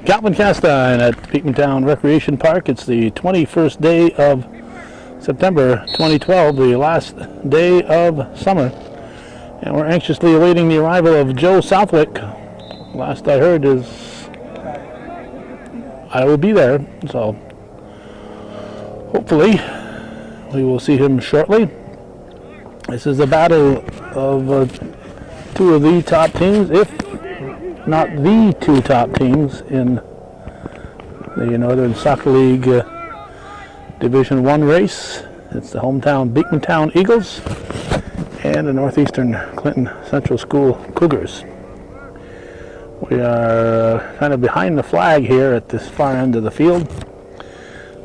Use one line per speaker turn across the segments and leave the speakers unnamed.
Calvin Castine at Beekmantown Recreation Park. It's the 21st day of September 2012, the last day of summer. And we're anxiously awaiting the arrival of Joe Southwick. Last I heard is I will be there, so hopefully we will see him shortly. This is a battle of two of the top teams, if not the two top teams in the Northern Soccer League Division I race. It's the hometown Beekmantown Eagles and the Northeastern Clinton Central School Cougars. We are kind of behind the flag here at this far end of the field.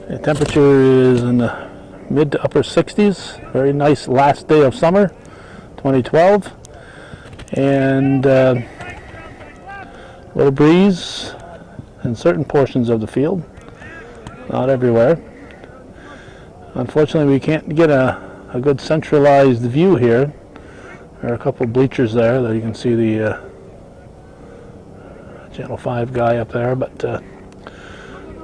The temperature is in the mid to upper 60s. Very nice last day of summer 2012. And little breeze in certain portions of the field, not everywhere. Unfortunately, we can't get a good centralized view here. There are a couple of bleachers there that you can see the Channel 5 guy up there, but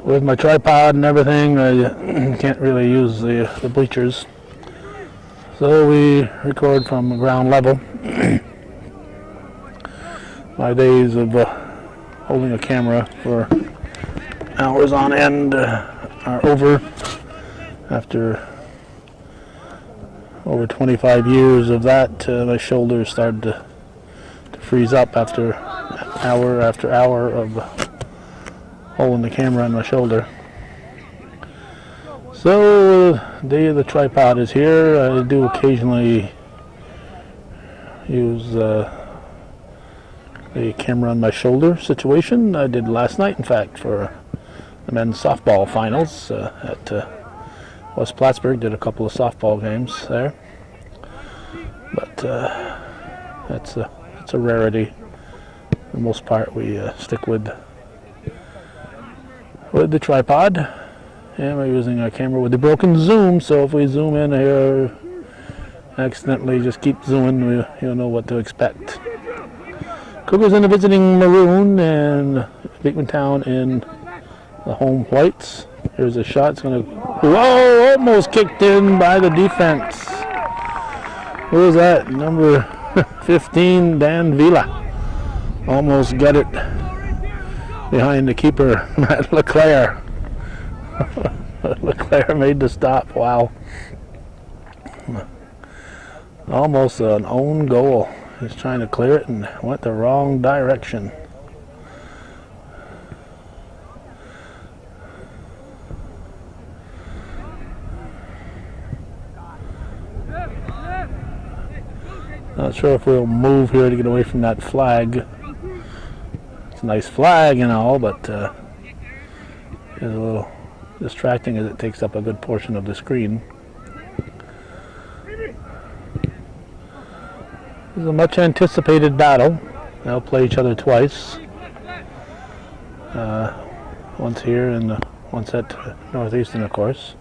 with my tripod and everything, I can't really use the bleachers. So we record from ground level. My days of holding a camera for hours on end are over after over 25 years of that. My shoulders started to freeze up after hour of holding the camera on my shoulder. So the day of the tripod is here. I do occasionally use the camera on my shoulder situation. I did last night, in fact, for the men's softball finals at West Plattsburgh. Did a couple of softball games there, but that's a rarity. For the most part, we stick with the tripod, and we're using our camera with the broken zoom. So if we zoom in here, accidentally just keep zooming, you'll know what to expect. Cougars in the visiting maroon and Beekmantown in the home whites. Here's a shot. It's going to... Whoa! Almost kicked in by the defense. Who is that? Number 15, Dan Vila. Almost got it behind the keeper, Matt LeClaire. LeClaire made the stop. Wow. Almost an own goal. He's trying to clear it and went the wrong direction. Not sure if we'll move here to get away from that flag. It's a nice flag and all, but it's a little distracting as it takes up a good portion of the screen. This is a much anticipated battle. They'll play each other twice. Once here and once at Northeastern, of course.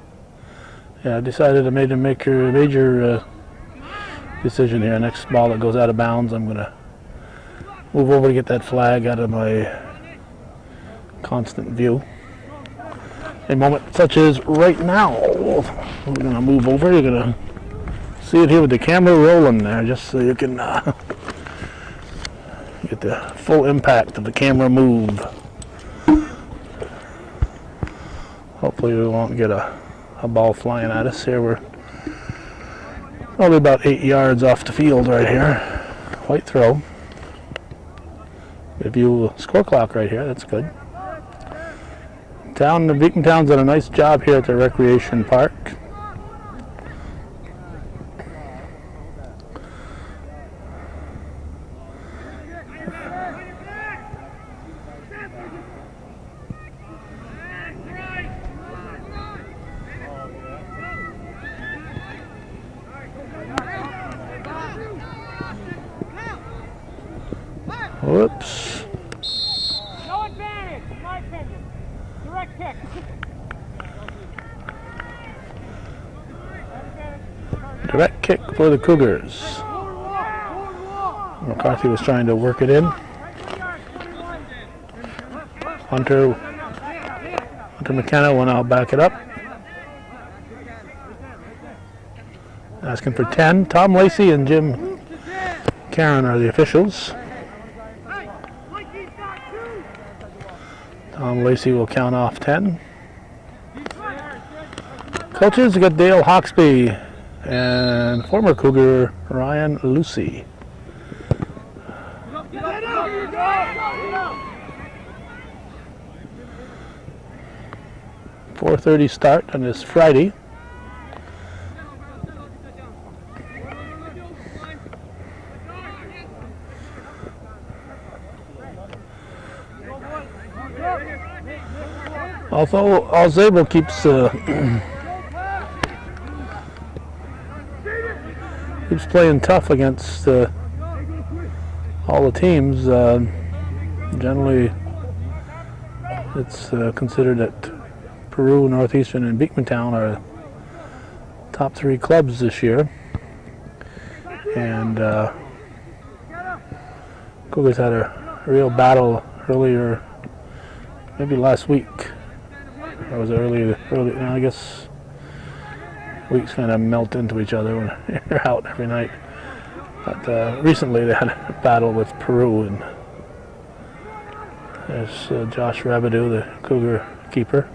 Yeah, I decided to make a major decision here. Next ball that goes out of bounds, I'm going to move over to get that flag out of my constant view. A moment such as right now, we're going to move over. You're going to see it here with the camera rolling there, just so you can get the full impact of the camera move. Hopefully we won't get a ball flying at us here. We're probably about 8 yards off the field right here. White throw. Give you a score clock right here. That's good. The Beekmantown's done a nice job here at the recreation park. Whoops.
No advantage, in my opinion. Direct kick.
Direct kick for the Cougars. McCarthy was trying to work it in. Hunter McKenna will now back it up. Asking for 10. Tom Lacey and Jim Karen are the officials. Tom Lacey will count off 10. Coaches, we got Dale Hawksby and former Cougar Ryan Lucy. 4:30 start on this Friday. Although Alzable keeps playing tough against all the teams, generally it's considered that Peru, Northeastern, and Beekmantown are top 3 clubs this year. And Cougars had a real battle earlier, maybe last week. Or was it early? I guess weeks kind of melt into each other when you're out every night. But recently they had a battle with Peru, and there's Josh Rabideau, the Cougar keeper.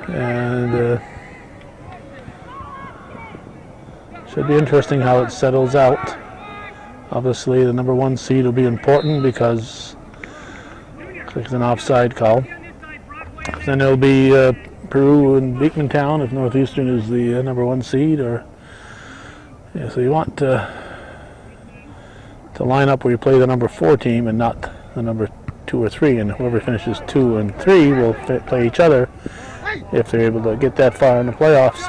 And should be interesting how it settles out. Obviously the number 1 seed will be important because it's an offside call. Then it'll be Peru and Beekmantown if Northeastern is the number 1 seed. Or so you want to line up where you play the number 4 team and not the number 2 or 3, and whoever finishes 2 and 3 will play each other if they're able to get that far in the playoffs.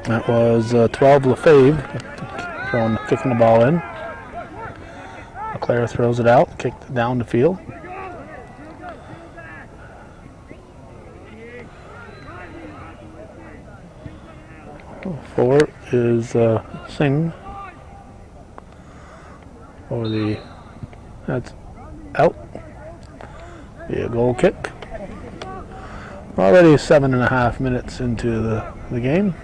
That was 12 Lefebvre kicking the ball in. LeClaire throws it out, kicked it down the field. Forward is Singh for that's out. Be a goal kick. We're already 7.5 minutes into the game.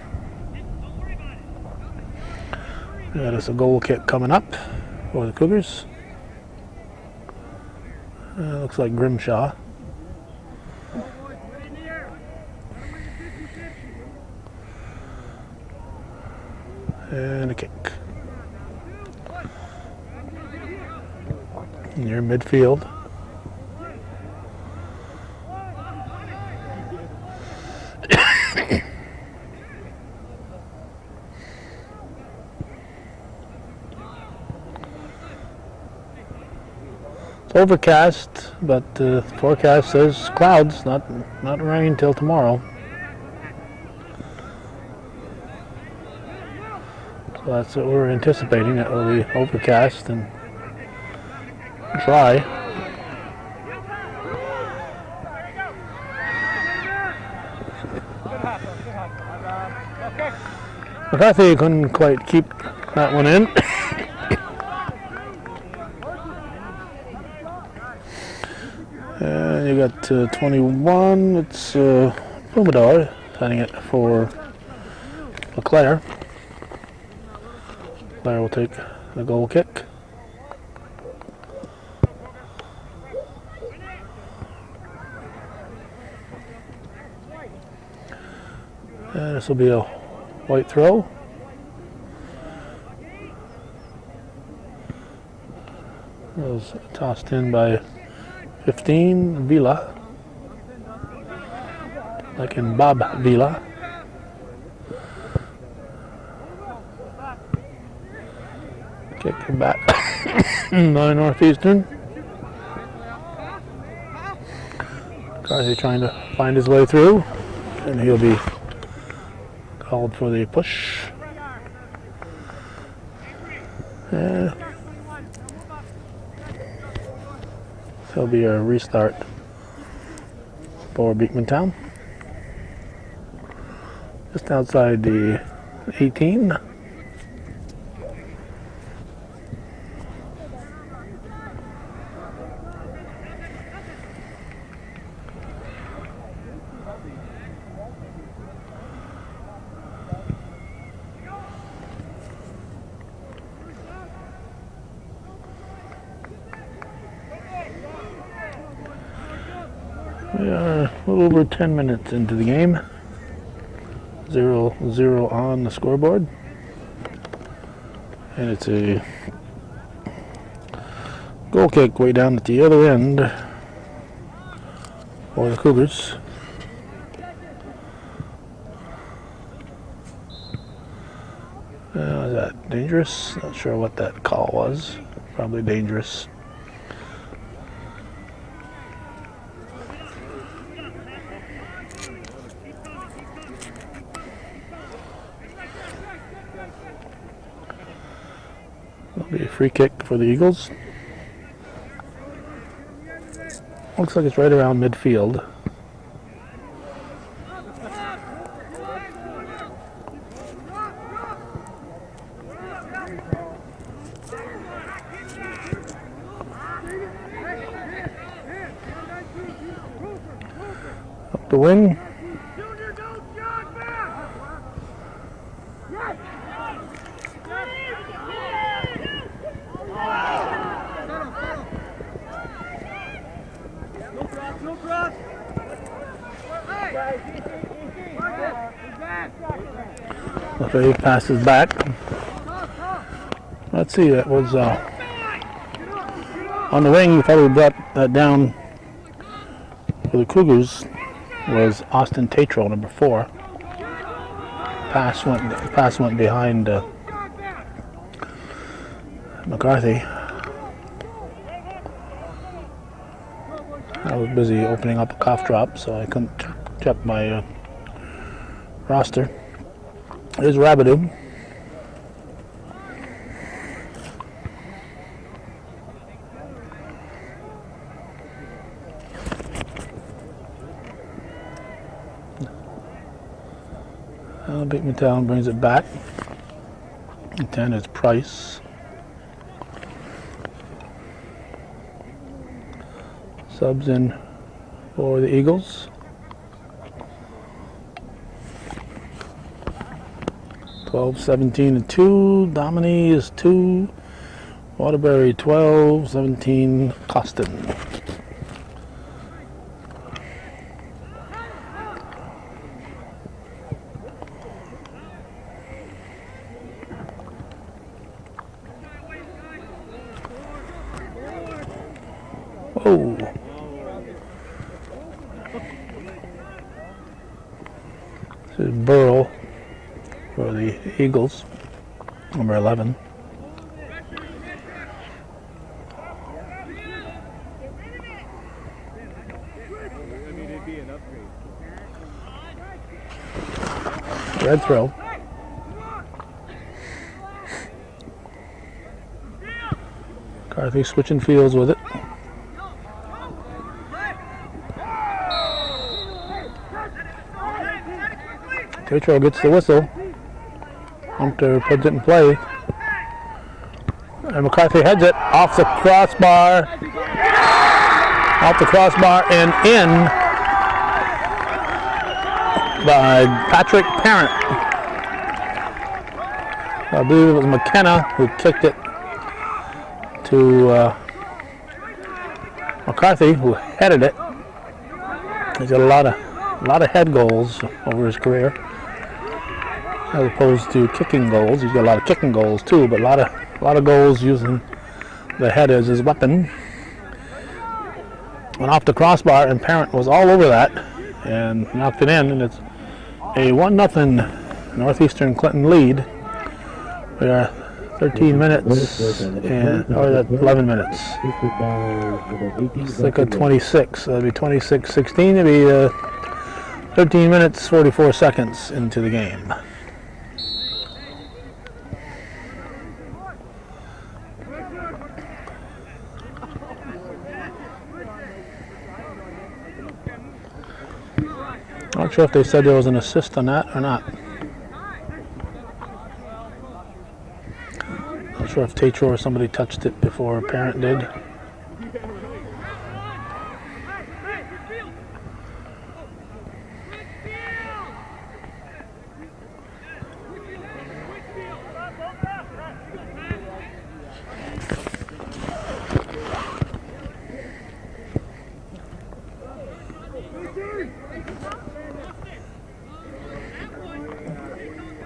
That is a goal kick coming up for the Cougars. Looks like Grimshaw. And a kick. Near midfield. It's overcast, but the forecast says clouds, not rain till tomorrow. So that's what we're anticipating. It will be overcast and dry. McCarthy couldn't quite keep that one in. You got 21. It's Pumador setting it for LeClaire. LeClaire will take the goal kick. And this will be a white throw. It was tossed in by 15, Vila, like in Bob Vila. Kick it back by Northeastern. McCarthy trying to find his way through, and he'll be called for the push. There'll be a restart for Beekmantown. Just outside the 18. We are a little over 10 minutes into the game. 0-0 on the scoreboard. And it's a goal kick way down at the other end for the Cougars. Is that dangerous? Not sure what that call was. Probably dangerous. It'll be a free kick for the Eagles. Looks like it's right around midfield. Up the wing. LaFave passes back. Let's see, that was on the wing. Probably brought that down for the Cougars was Austin Tatro, number 4. Pass went behind McCarthy. I was busy opening up a cough drop, so I couldn't check my roster. Here's Rabidou. Beekmantown brings it back. And 10 is Price. Subs in for the Eagles. 12, 17, and 2. Dominy is 2. Waterbury 12, 17, Costin. Oh. This is Burrow for the Eagles, number 11. Red throw. McCarthy switching fields with it. Tatro gets the whistle. Hunter puts it in play. And McCarthy heads it off the crossbar. Off the crossbar and in by Patrick Parent. I believe it was McKenna who kicked it to McCarthy, who headed it. He's got a lot of head goals over his career, as opposed to kicking goals. He's got a lot of kicking goals too, but a lot of goals using the head as his weapon. Went off the crossbar, and Parent was all over that and knocked it in, and it's a 1-0 Northeastern Clinton lead. We are 13 minutes or 11 minutes. It's like a 26. That'd be 26-16. It'd be 13 minutes 44 seconds into the game. Not sure if they said there was an assist on that or not. sure if Tatro or somebody touched it before a parent did.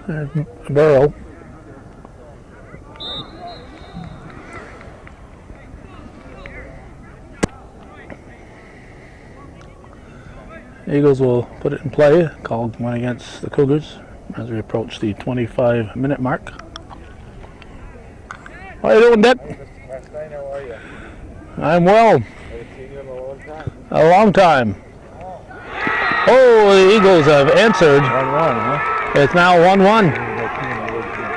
There's Burrow. Eagles will put it in play. Called one against the Cougars as we approach the 25-minute mark. How are you doing, Dick?
How are you?
I'm well.
Haven't seen you in a long time.
A long time. Oh, the Eagles have answered.
1-1, huh?
It's now 1-1.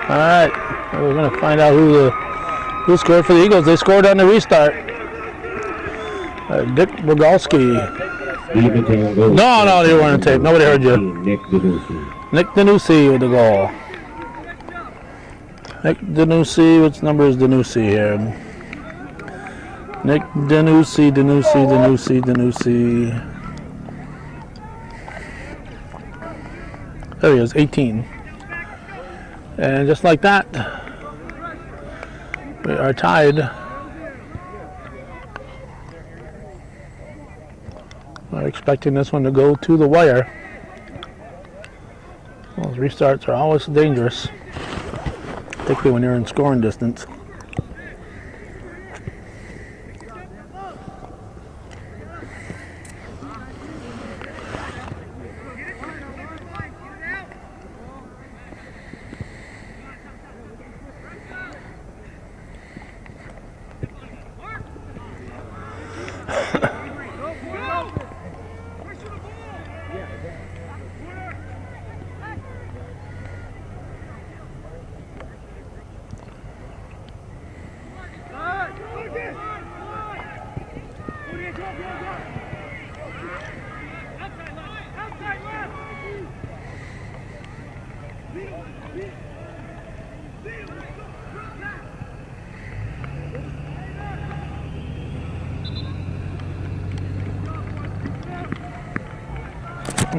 All right, we're going to find out who scored for the Eagles. They scored on the restart. Dick Bogalski. No, you weren't on tape. Nobody heard you. Nick Danucci with the goal. Nick Danucci, which number is Danucci here? Nick Danucci. There he is, 18. And just like that, we are tied. We're expecting this one to go to the wire. Those restarts are always dangerous, particularly when you're in scoring distance.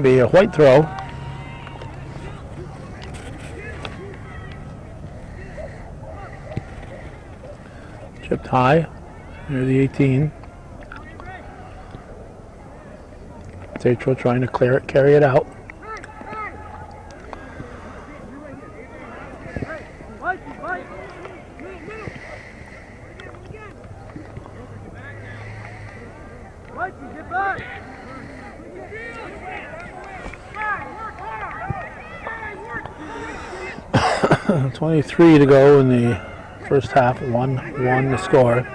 Be a white throw. Chipped high near the 18. Tatro trying to clear it, carry it out.
Get back!
23 to go in the first half, 1-1 the score.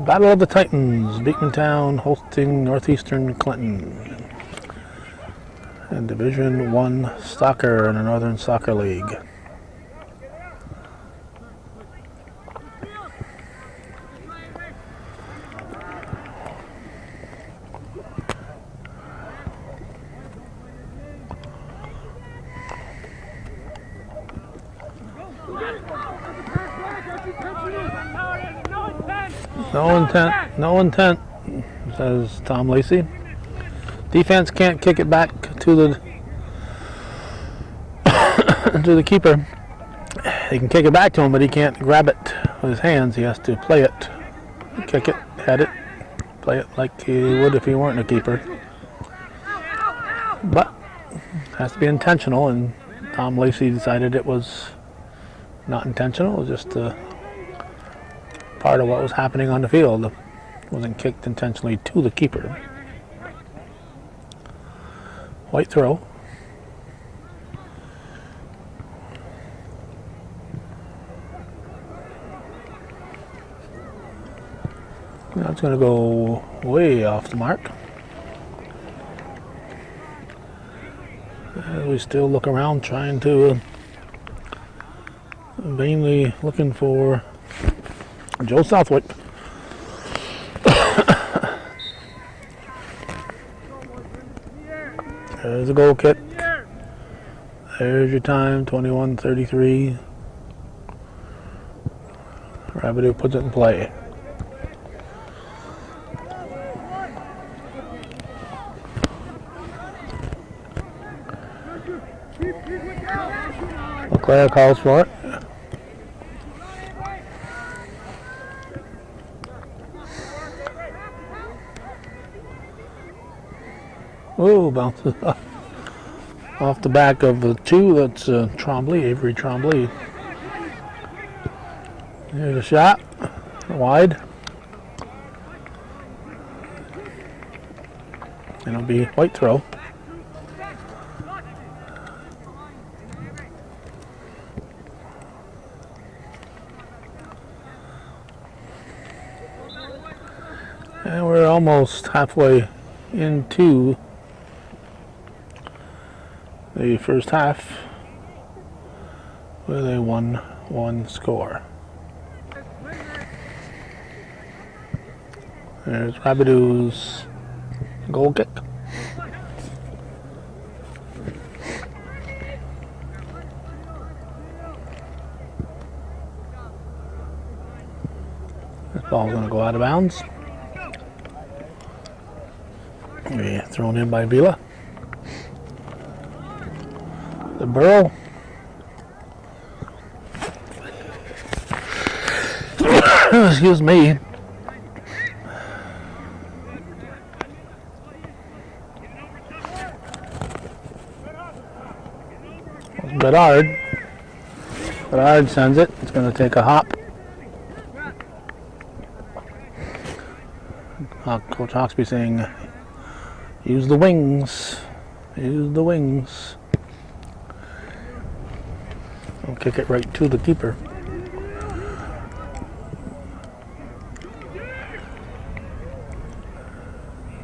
Battle of the Titans, Beekmantown hosting Northeastern Clinton. And Division 1 soccer in the Northern Soccer League. No intent, says Tom Lacey. Defense can't kick it back to the to the keeper. He can kick it back to him, but he can't grab it with his hands. He has to play it, kick it, head it, play it like he would if he weren't a keeper. But it has to be intentional, and Tom Lacey decided it was not intentional. It was just part of what was happening on the field. It wasn't kicked intentionally to the keeper. White throw. That's going to go way off the mark. We still look around trying to vainly looking for Joe Southwick. There's a goal kick. There's your time, 21-33. Rabideau puts it in play. LeClaire calls for it. Oh, bounces off the back of the two. That's Trombley, Avery Trombley. Here's a shot, wide. And it'll be white throw. And we're almost halfway into the first half with a 1-1 score. There's Rabideau's goal kick. This ball's going to go out of bounds. Be thrown in by Vila. The Burrow. Excuse me. Bedard. Bedard sends it. It's going to take a hop. Coach Hawksby saying, use the wings. Use the wings. I'll kick it right to the keeper.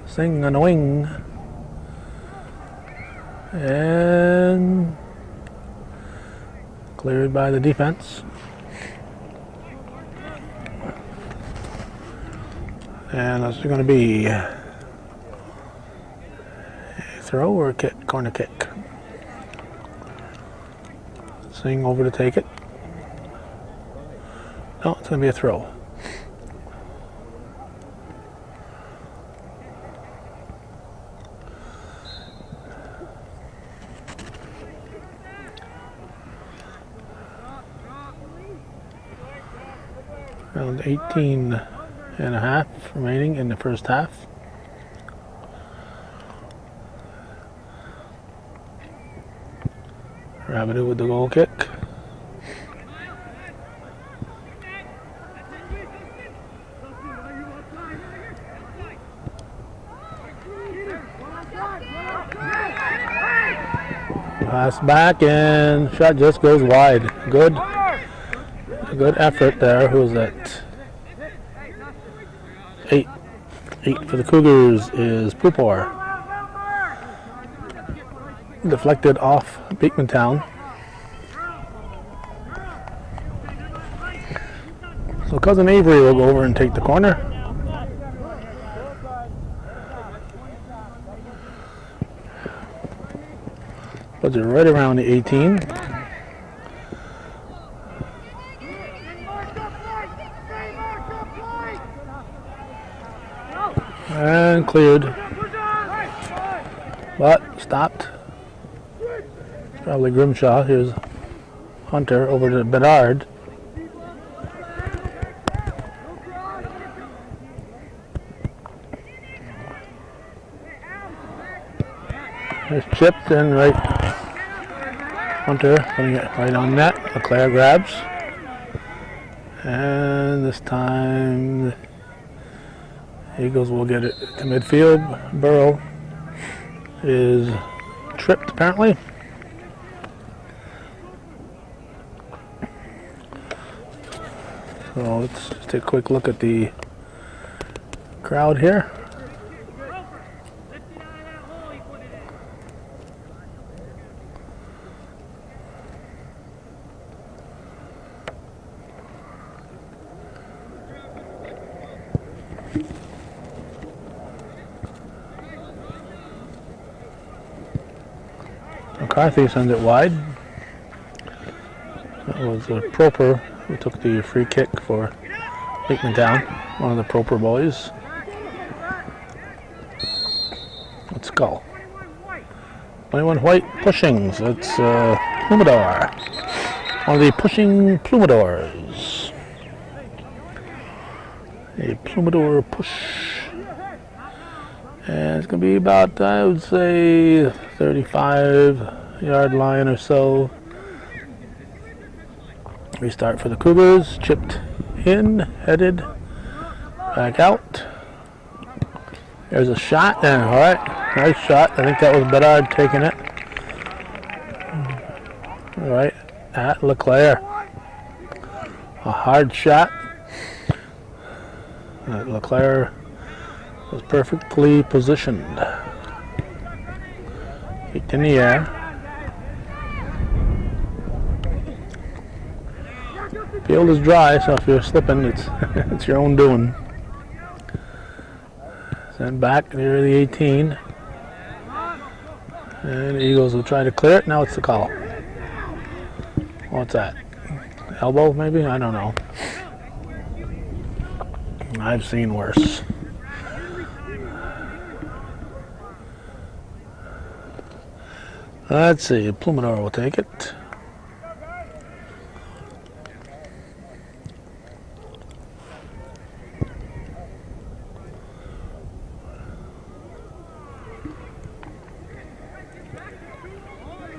Sing on a wing. And cleared by the defense. And that's going to be a throw or a kick, corner kick. Sing over to take it. No, it's going to be a throw. Around 18 and a half remaining in the first half. Rabideau with the goal kick. Pass back and shot just goes wide. Good effort there. Who was that? 8 for the Cougars is Pupor. Deflected off Beekmantown. So Cousin Avery will go over and take the corner. Puts it right around the 18. And cleared. But stopped. Probably Grimshaw. Here's Hunter over to Bedard. It's chipped and right. Hunter putting it right on net. LeClaire grabs. And this time the Eagles will get it to midfield. Burrow is tripped apparently. So let's just take a quick look at the crowd here. McCarthy sends it wide. That was Proper who took the free kick for Beekmantown, one of the Proper boys. Let's go. 21 white pushings. It's Plumador. One of the pushing Plumadors. A Plumador push. And it's going to be about, I would say, 35-yard line or so. Restart for the Cougars. Chipped in, headed, back out. There's a shot, and all right, nice shot. I think that was Bedard taking it. All right, at LeClaire. A hard shot. LeClaire was perfectly positioned. Kicked in the air. Field is dry, so if you're slipping, it's your own doing. Send back near the 18. And the Eagles will try to clear it. Now it's the call. What's that? Elbow, maybe? I don't know. I've seen worse. Let's see. Plumador will take it.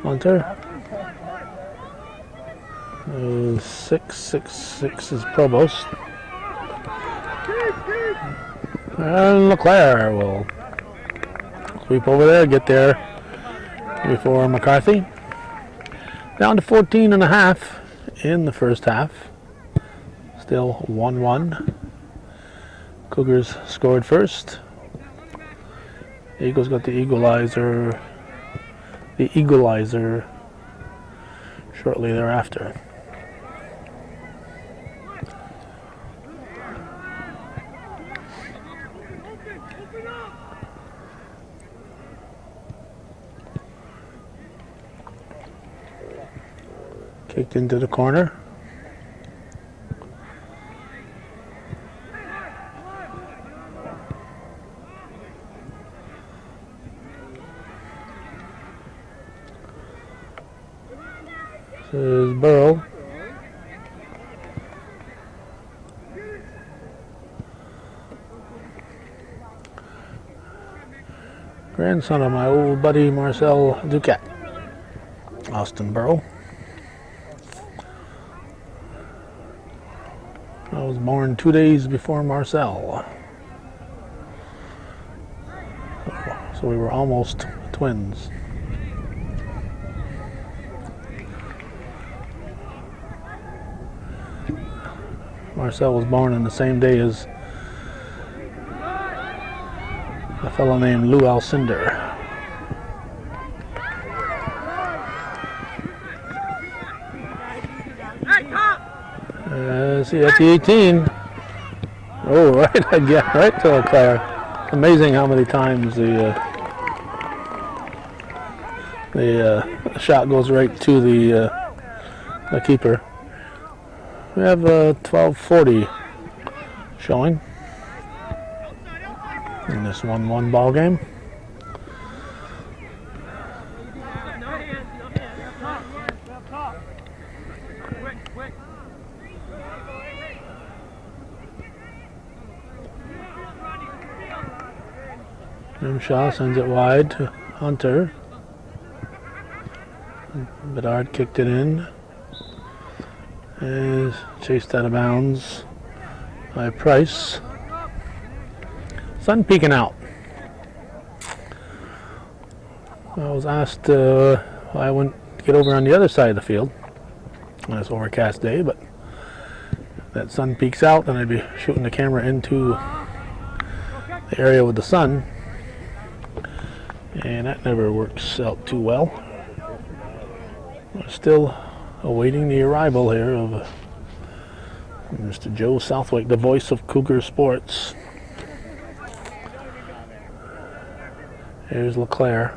Hunter. 666 is Provost. And LeClaire will sweep over there, get there before McCarthy. Down to 14 and a half in the first half. Still 1-1. Cougars scored first. Eagles got the equalizer shortly thereafter. Kicked into the corner. This is Burrow. Grandson of my old buddy Marcel Duquette. Austin Burrow. I was born 2 days before Marcel. So we were almost twins. Marcel was born on the same day as a fellow named Lou Alcindor. See, at the 18. Oh, right again, right to LeClaire. Amazing how many times the shot goes right to the keeper. We have 12:40 showing in this 1-1 ball game. Shaw sends it wide to Hunter. Bedard kicked it in. Is chased out of bounds by Price. Sun peeking out. I was asked why I wouldn't get over on the other side of the field on this overcast day, but that sun peeks out, then I'd be shooting the camera into the area with the sun, and that never works out too well. We're still awaiting the arrival here of Mr. Joe Southwick, the voice of Cougar sports. Here's LeClaire.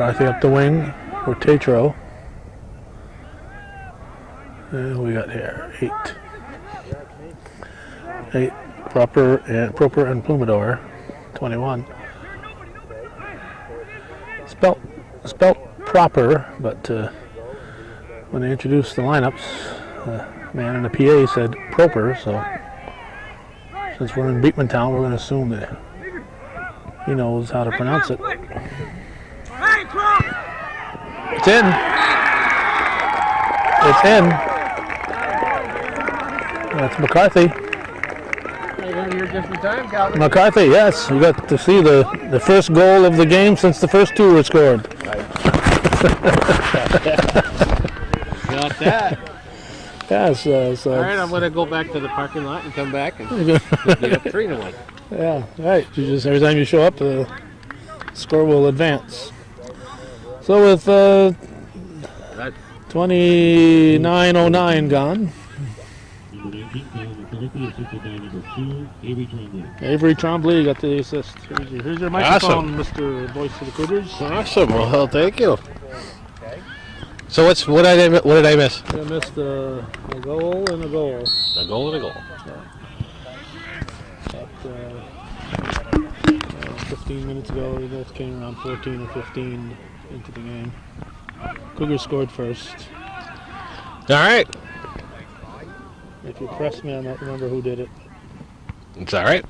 McCarthy up the wing for Tatro. And we got here 8 Proper and Plumador, 21. Spelt proper, but when they introduced the lineups, the man in the PA said proper, so since we're in Beekmantown, we're going to assume that he knows how to pronounce it. It's in. It's in. That's McCarthy.
You're just in time, Calvin.
McCarthy, yes. You got to see the first goal of the game since the first two were scored.
Got that.
Yes. So
All right, I'm going to go back to the parking lot and come back and be up 3-1.
yeah, right. You just every time you show up, the score will advance. So with 29:09 gone. Avery Trombley got the assist. Here's your microphone, Mr. Voice of the Cougars.
Awesome. Well, thank you. So what did I miss?
I missed a goal and a goal.
A goal and a goal.
About 15 minutes ago, they both came around 14 or 15 into the game. Cougars scored first.
All right.
If you press me, I might remember who did it.
It's all right.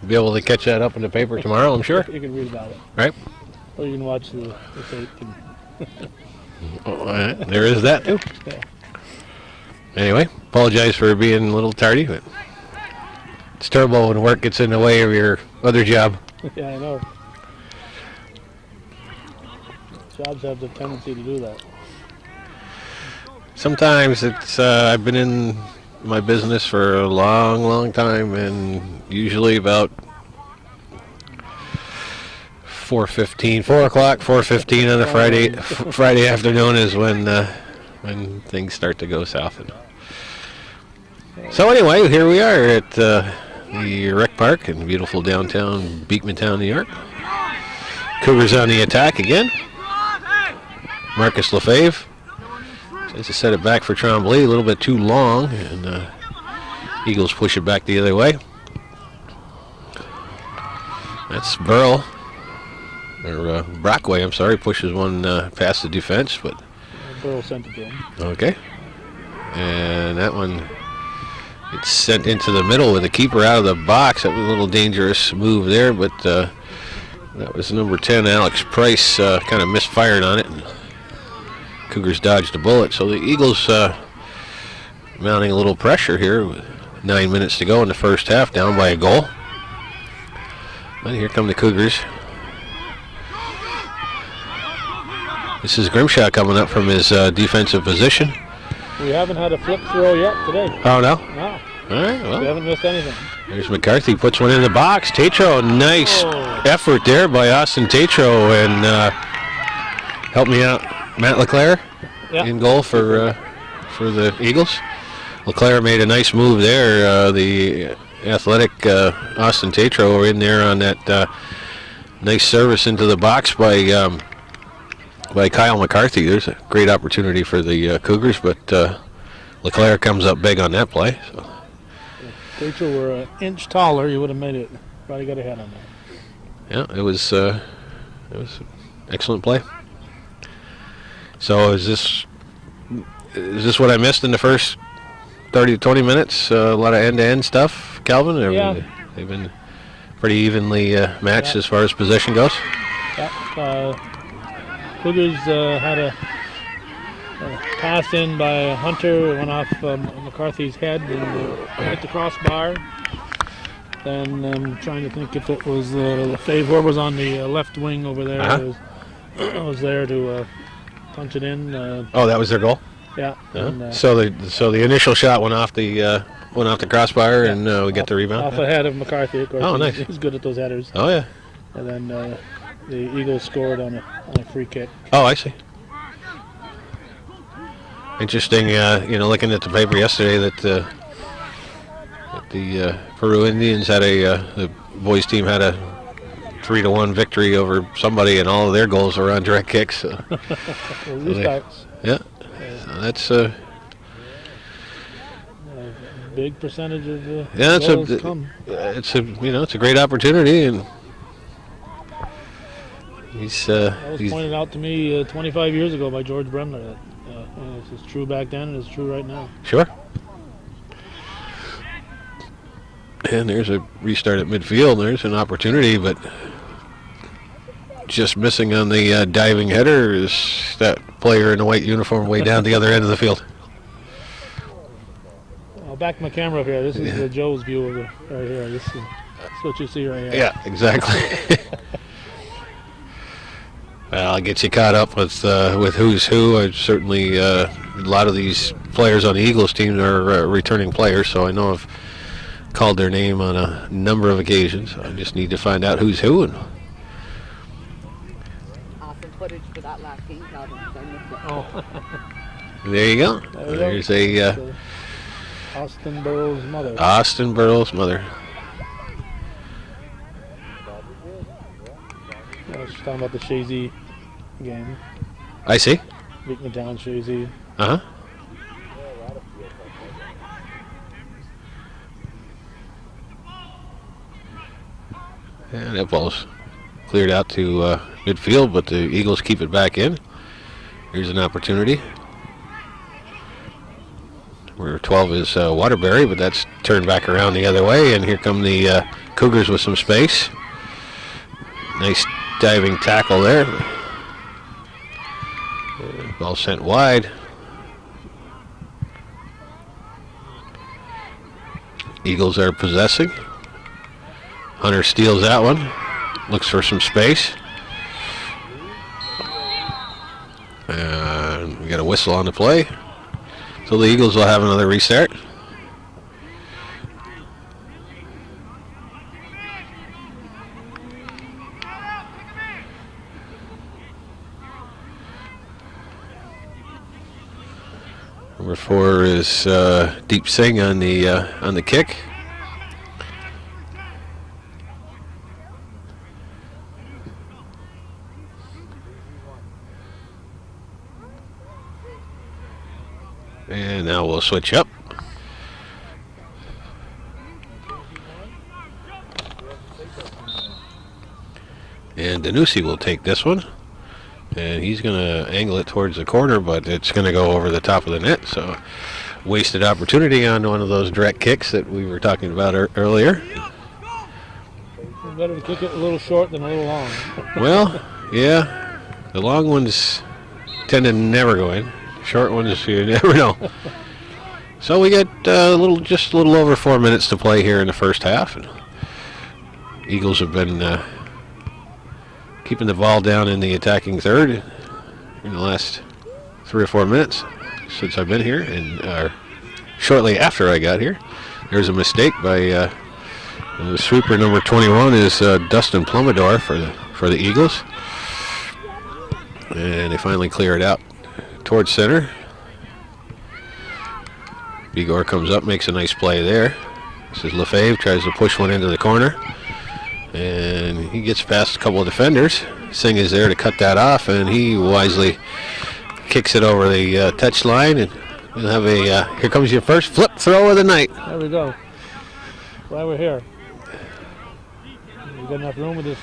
Be able to catch that up in the paper tomorrow, I'm sure.
You can read about it.
Right.
Or you can watch the tape.
All right. There is that too.
Yeah.
Anyway, apologize for being a little tardy, but it's terrible when work gets in the way of your other job.
Yeah, I know. Jobs have the tendency to do that.
Sometimes it's I've been in my business for a long time, and usually about 4 o'clock, 4:15 on a Friday afternoon is when things start to go south. So anyway, here we are at the rec park in beautiful downtown Beekmantown, New York. Cougars on the attack again. Marcus Lefebvre tries to set it back for Trombley, a little bit too long, and Eagles push it back the other way. That's Burrell, or Brockway, I'm sorry, pushes one past the defense, but
Burrell sent it to him.
okay. And that one, it's sent into the middle with the keeper out of the box. That was a little dangerous move there, but that was number 10, Alex Price, kind of misfired on it. And Cougars dodged a bullet, so the Eagles mounting a little pressure here with 9 minutes to go in the first half, down by a goal. But here come the Cougars. This is Grimshaw coming up from his defensive position.
We haven't had a flip throw yet today.
Oh, no?
No.
All right, well.
We haven't missed anything.
There's McCarthy, puts one in the box. Tatro, nice effort there by Austin Tatro, and help me out, Matt LeClaire in goal for the Eagles. LeClaire made a nice move there. The athletic Austin Tatro were in there on that nice service into the box by Kyle McCarthy. There's a great opportunity for the Cougars, but LeClaire comes up big on that play. So.
If Rachel were an inch taller, you would have made it. Probably got ahead on that.
Yeah, it was excellent play. So is this what I missed in the first 30 to 20 minutes? A lot of end-to-end stuff, Calvin?
Yeah.
They've been pretty evenly matched as far as possession goes?
Yeah. Cougars had a pass in by Hunter, went off McCarthy's head and hit the crossbar. Then I'm trying to think if it was Lefebvre was on the left wing over there. Was there to punch it in.
That was their goal?
Yeah. And,
so the initial shot went off the crossbar, and we get the rebound.
Off ahead of McCarthy, of course.
Oh, nice.
He's good at those headers.
Oh yeah.
And then the Eagles scored on a free kick.
Oh, I see. Interesting. Looking at the paper yesterday that the Peru Indians had the boys team had a 3-1 victory over somebody, and all of their goals are on direct kicks. So.
Yeah.
So that's a
big percentage of
goals come. It's a great opportunity, and
that was pointed out to me 25 years ago by George Bremner. That it's true back then, and it's true right now.
Sure. And there's a restart at midfield. There's an opportunity, but just missing on the diving header is that player in the white uniform way down the other end of the field.
I'll back my camera up here. This is Joe's view of it right here. This is what you see right here.
Yeah, exactly. Well, it gets you caught up with who's who. Certainly, a lot of these players on the Eagles team are returning players, so I know I've called their name on a number of occasions. I just need to find out who's who. And
awesome footage for that last game, Calvin.
There you go. There's a
Austin Burrell's mother.
Austin Burrell's mother.
She's talking about the Shazy game.
I see.
Beekmantown, Shazy.
Uh-huh. And that ball's cleared out to midfield, but the Eagles keep it back in. Here's an opportunity. Where 12 is Waterbury, but that's turned back around the other way, and here come the Cougars with some space. Nice diving tackle there. Ball sent wide. Eagles are possessing. Hunter steals that one. Looks for some space. And we got a whistle on the play. So the Eagles will have another restart. Number 4 is Deep Singh on the kick. And now we'll switch up. And Danucci will take this one. And he's going to angle it towards the corner, but it's going to go over the top of the net. So wasted opportunity on one of those direct kicks that we were talking about earlier.
Better to kick it a little short than a little long.
Well, yeah. The long ones tend to never go in. Short ones, you never know. So we get just a little over 4 minutes to play here in the first half. And Eagles have been keeping the ball down in the attacking third in the last 3 or 4 minutes since I've been here, and shortly after I got here. There's a mistake by the sweeper number 21 is Dustin Plumidor for the Eagles, and they finally clear it out towards center. Bigor comes up, makes a nice play there. This is Lefebvre, tries to push one into the corner, and he gets past a couple of defenders. Singh is there to cut that off, and he wisely kicks it over the touch line, and we'll have a here comes your first flip throw of the night.
There we go. Why we're here. We got enough room with this.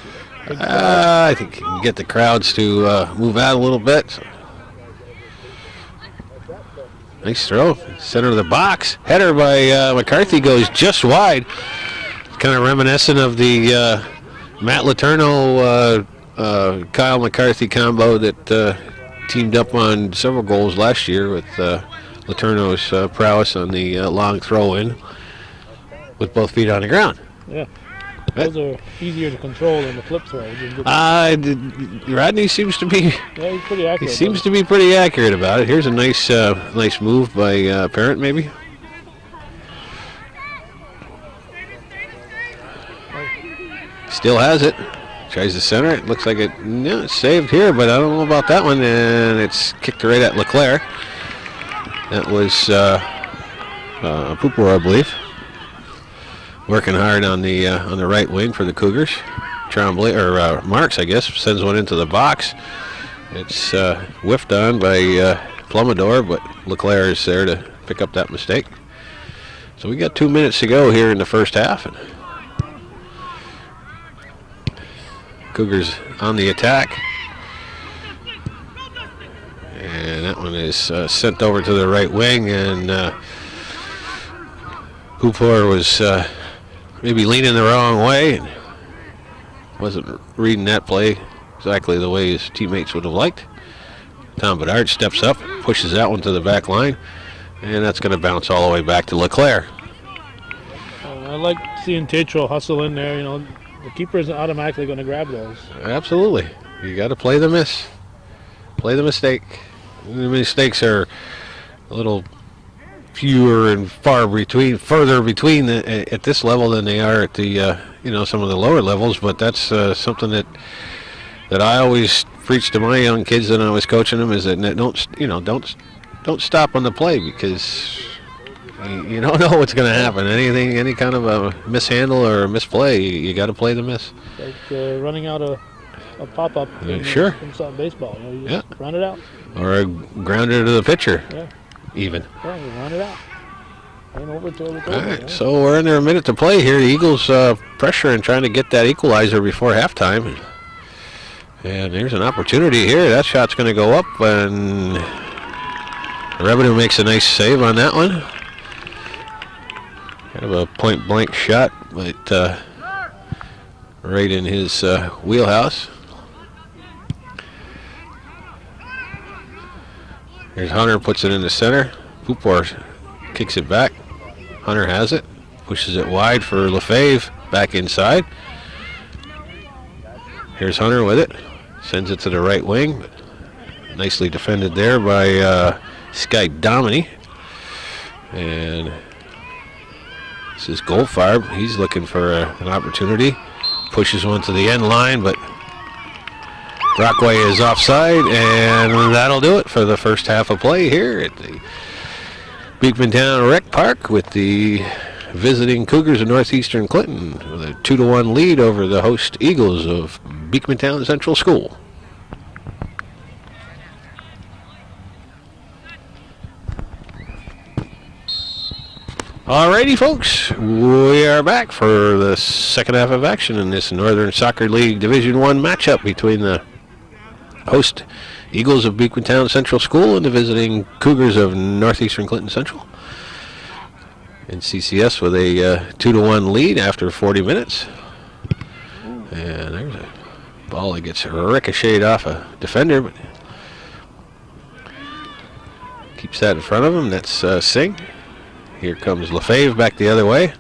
I think you can get the crowds to move out a little bit. So. Nice throw, center of the box. Header by McCarthy goes just wide. Kind of reminiscent of the Matt Letourneau, Kyle McCarthy combo that teamed up on several goals last year with Letourneau's prowess on the long throw-in with both feet on the ground.
Yeah. Those are easier to control than the flip throw.
Rodney seems to be.
Yeah, he's pretty accurate.
He seems to be pretty accurate about it. Here's a nice move by Parent, maybe. Still has it. Tries to center it. Looks like it's saved here, but I don't know about that one. And it's kicked right at Leclerc. That was Pupor, I believe. Working hard on the right wing for the Cougars. Tremblay, or Marks, I guess, sends one into the box. It's whiffed on by Plumidor, but LeClaire is there to pick up that mistake. So we got 2 minutes to go here in the first half. And Cougars on the attack. And that one is sent over to the right wing, and Hooper was maybe leaning the wrong way and wasn't reading that play exactly the way his teammates would have liked. Tom Bedard steps up, pushes that one to the back line, and that's going to bounce all the way back to LeClaire.
I like seeing Tatro hustle in there. You know, the keeper isn't automatically going to grab those.
Absolutely. You got to play the miss. Play the mistake. The mistakes are a little fewer and further between at this level than they are at the some of the lower levels. But that's something that I always preach to my young kids when I was coaching them, is that don't stop on the play, because you don't know what's going to happen. Any kind of a mishandle or a misplay, you got to play the miss.
Like running out a pop-up
sure.
from baseball. You know, you just run it out.
Or a grounder to the pitcher, even.
Yeah, you run it out. Run over to it.
All right, so we're under a minute to play here. The Eagles pressure and trying to get that equalizer before halftime. And there's an opportunity here. That shot's going to go up, and Revenue makes a nice save on that one. Kind of a point-blank shot, but right in his wheelhouse. Here's Hunter, puts it in the center. Pupor kicks it back. Hunter has it, pushes it wide for Lefebvre, back inside. Here's Hunter with it, sends it to the right wing. Nicely defended there by Sky Domini. And this is Goldfarb. He's looking for an opportunity. Pushes one to the end line, but Brockway is offside, and that'll do it for the first half of play here at the Beekmantown Rec Park, with the visiting Cougars of Northeastern Clinton with a 2-1 lead over the host Eagles of Beekmantown Central School. Alrighty, folks, we are back for the second half of action in this Northern Soccer League Division I matchup between the host Eagles of Beekmantown Central School and the visiting Cougars of Northeastern Clinton Central. NCCS with a 2-1 lead after 40 minutes. And there's a ball that gets ricocheted off a defender, but keeps that in front of him. That's Singh. Here comes Lefebvre back the other way.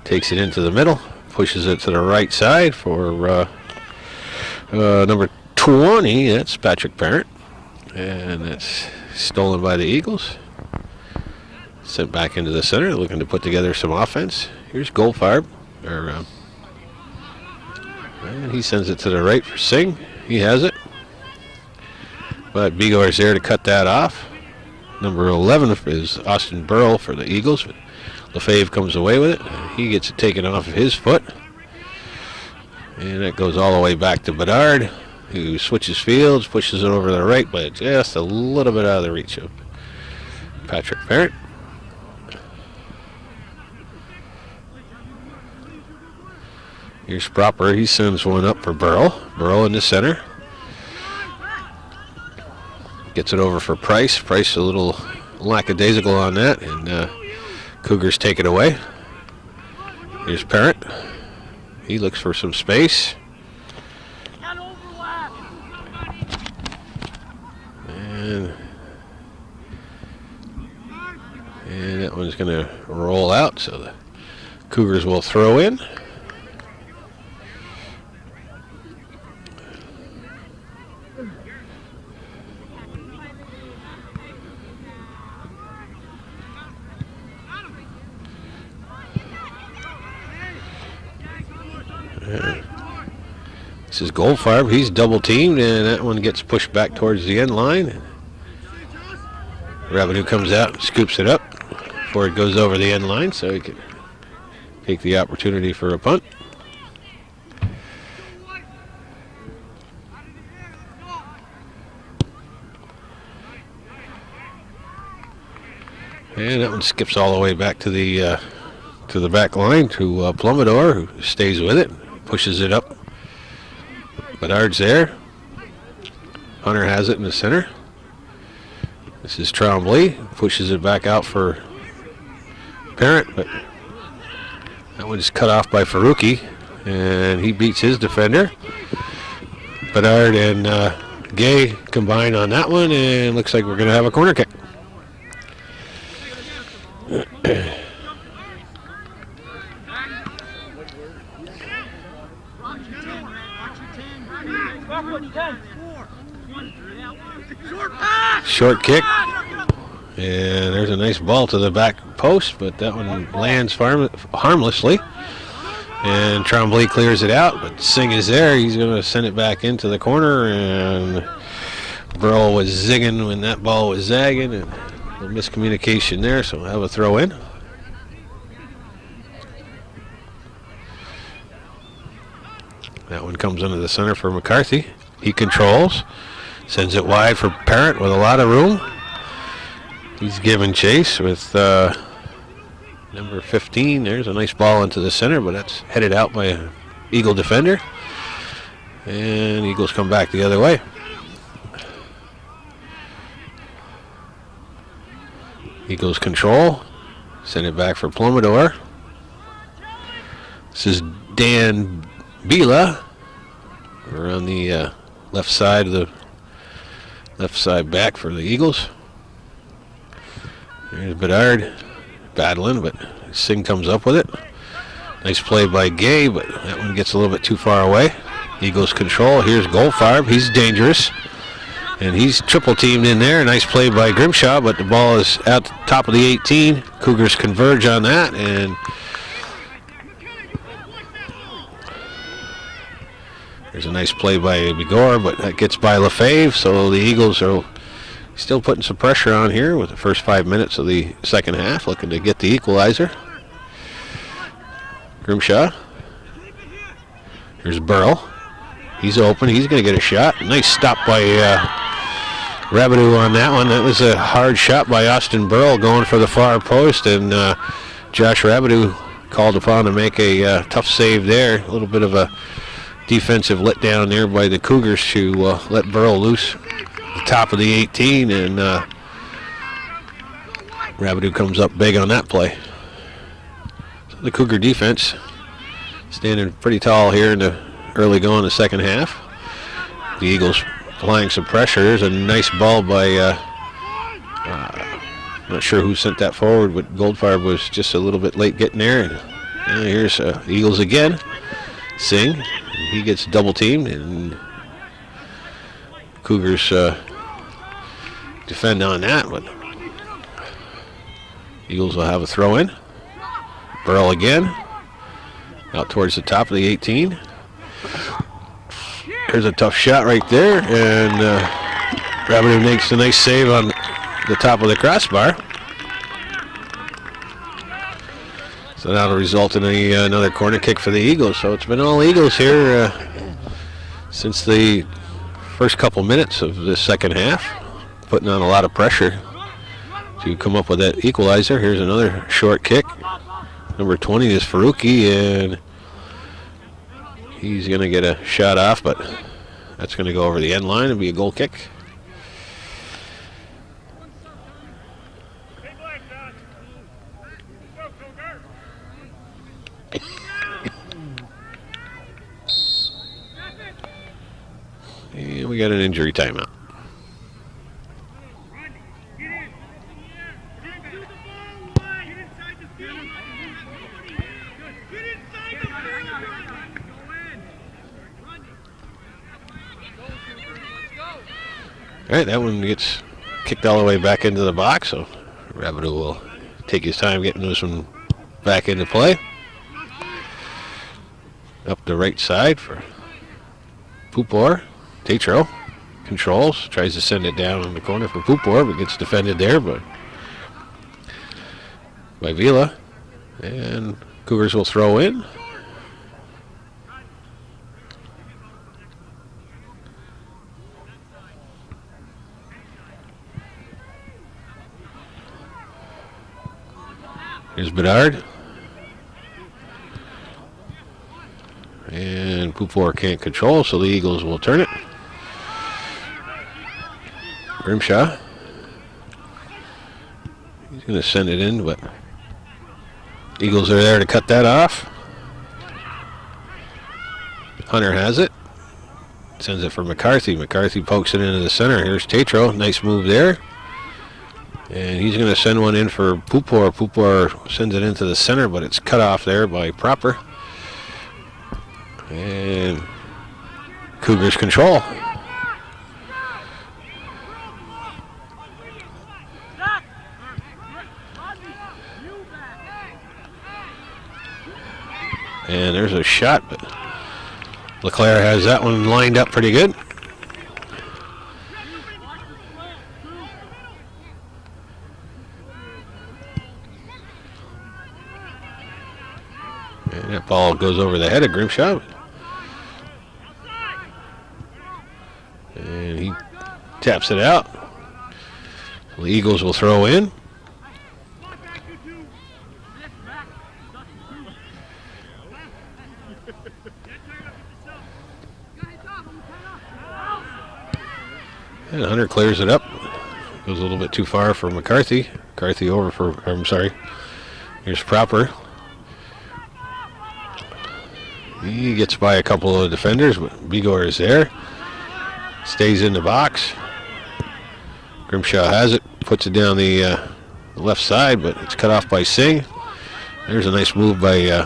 Takes it into the middle. Pushes it to the right side for number 20. That's Patrick Parent. And that's stolen by the Eagles. Sent back into the center, looking to put together some offense. Here's Goldfarb. And he sends it to the right for Singh. He has it. But Bigor's there to cut that off. Number 11 is Austin Burrell for the Eagles. Lefebvre comes away with it. He gets it taken off of his foot. And that goes all the way back to Bedard, who switches fields, pushes it over to the right, but just a little bit out of the reach of Patrick Parent. Here's Proper. He sends one up for Burrell. Burrell in the center. Gets it over for Price. Price a little lackadaisical on that, and Cougars take it away. Here's Parent. He looks for some space. And that one's going to roll out, so the Cougars will throw in. This is Goldfarb. He's double teamed, and that one gets pushed back towards the end line. Revenue comes out, scoops it up before it goes over the end line, so he can take the opportunity for a punt. And that one skips all the way back to the back line to Plumidor, who stays with it, pushes it up. Bedard's there. Hunter has it in the center. This is Tremblay, pushes it back out for Parent, but that one's cut off by Faruqi, and he beats his defender. Bedard and Gay combine on that one, and looks like we're going to have a corner kick. Short kick, and there's a nice ball to the back post, but that one lands harmlessly, and Tremblay clears it out, but Singh is there. He's going to send it back into the corner, and Burl was zigging when that ball was zagging, and a miscommunication there, so we'll have a throw in. That one comes into the center for McCarthy. He controls, sends it wide for Parent with a lot of room. He's giving chase with number 15. There's a nice ball into the center, but that's headed out by an Eagle defender. And Eagles come back the other way. Eagles control, send it back for Plumidor. This is Dan Bila. We're on the left side back for the Eagles. There's Bedard battling, but Singh comes up with it. Nice play by Gay, but that one gets a little bit too far away. Eagles control. Here's Goldfarb. He's dangerous, and he's triple teamed in there. Nice play by Grimshaw, but the ball is at the top of the 18. Cougars converge on that, and there's a nice play by Bigor, but that gets by Lefebvre, so the Eagles are still putting some pressure on here with the first 5 minutes of the second half, looking to get the equalizer. Grimshaw. Here's Burl. He's open. He's going to get a shot. Nice stop by Rabideau on that one. That was a hard shot by Austin Burl going for the far post, and Josh Rabideau called upon to make a tough save there. A little bit of a defensive letdown there by the Cougars to let Burl loose the top of the 18, and Rabideau comes up big on that play. So the Cougar defense standing pretty tall here in the early going of the second half. The Eagles applying some pressure. There's a nice ball by not sure who sent that forward, but Goldfarb was just a little bit late getting there. And here's Eagles again. Singh, he gets double teamed, and Cougars defend on that, but Eagles will have a throw in. Burl again, out towards the top of the 18. There's a tough shot right there, and Rabideau makes a nice save on the top of the crossbar. So that'll result in another corner kick for the Eagles. So it's been all Eagles here since the first couple minutes of the second half, putting on a lot of pressure to come up with that equalizer. Here's another short kick. Number 20 is Faruqi, and he's going to get a shot off, but that's going to go over the end line and be a goal kick. And we got an injury timeout. All right, that one gets kicked all the way back into the box, so Rabideau will take his time getting this one back into play. Up the right side for Pupor. Tatro controls, tries to send it down in the corner for Pupor, but gets defended there by Vila. And Cougars will throw in. Here's Bedard. And Pupor can't control, so the Eagles will turn it. Grimshaw. He's going to send it in, but Eagles are there to cut that off. Hunter has it. Sends it for McCarthy. McCarthy pokes it into the center. Here's Tatro. Nice move there. And he's going to send one in for Pupor. Pupor sends it into the center, but it's cut off there by Proper. And Cougars control. And there's a shot, but LeClaire has that one lined up pretty good. And that ball goes over the head of Grimshaw. And he taps it out. The Eagles will throw in. And Hunter clears it up. Goes a little bit too far for McCarthy. McCarthy over for, I'm sorry. Here's Proper. He gets by a couple of defenders, but Bigor is there. Stays in the box. Grimshaw has it. Puts it down the left side, but it's cut off by Singh. There's a nice move by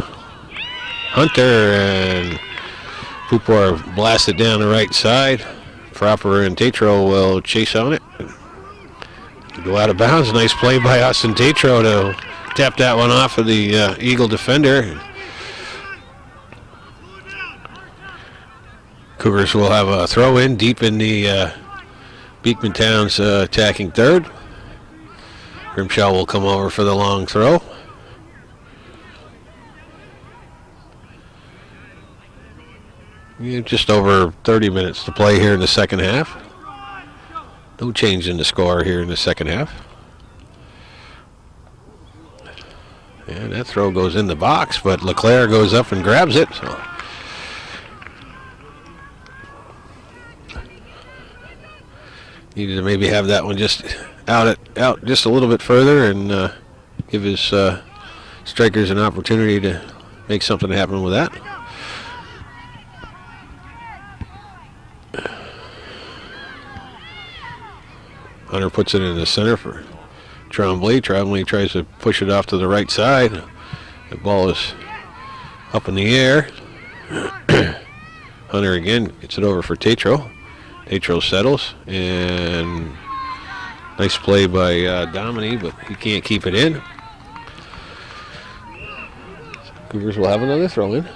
Hunter, and Pupor blasts it down the right side. Proper and Tatro will chase on it. Go out of bounds. Nice play by Austin Tatro to tap that one off of the Eagle defender. Cougars will have a throw in deep in the Beekmantown's attacking third. Grimshaw will come over for the long throw. Just over 30 minutes to play here in the second half. No change in the score here in the second half. And that throw goes in the box, but LeClaire goes up and grabs it. So needed to maybe have that one just out just a little bit further and give his strikers an opportunity to make something happen with that. Hunter puts it in the center for Tremblay. Tremblay tries to push it off to the right side. The ball is up in the air. Hunter again gets it over for Tatro. Tatro settles, and nice play by Domini, but he can't keep it in. Cougars will have another throw in.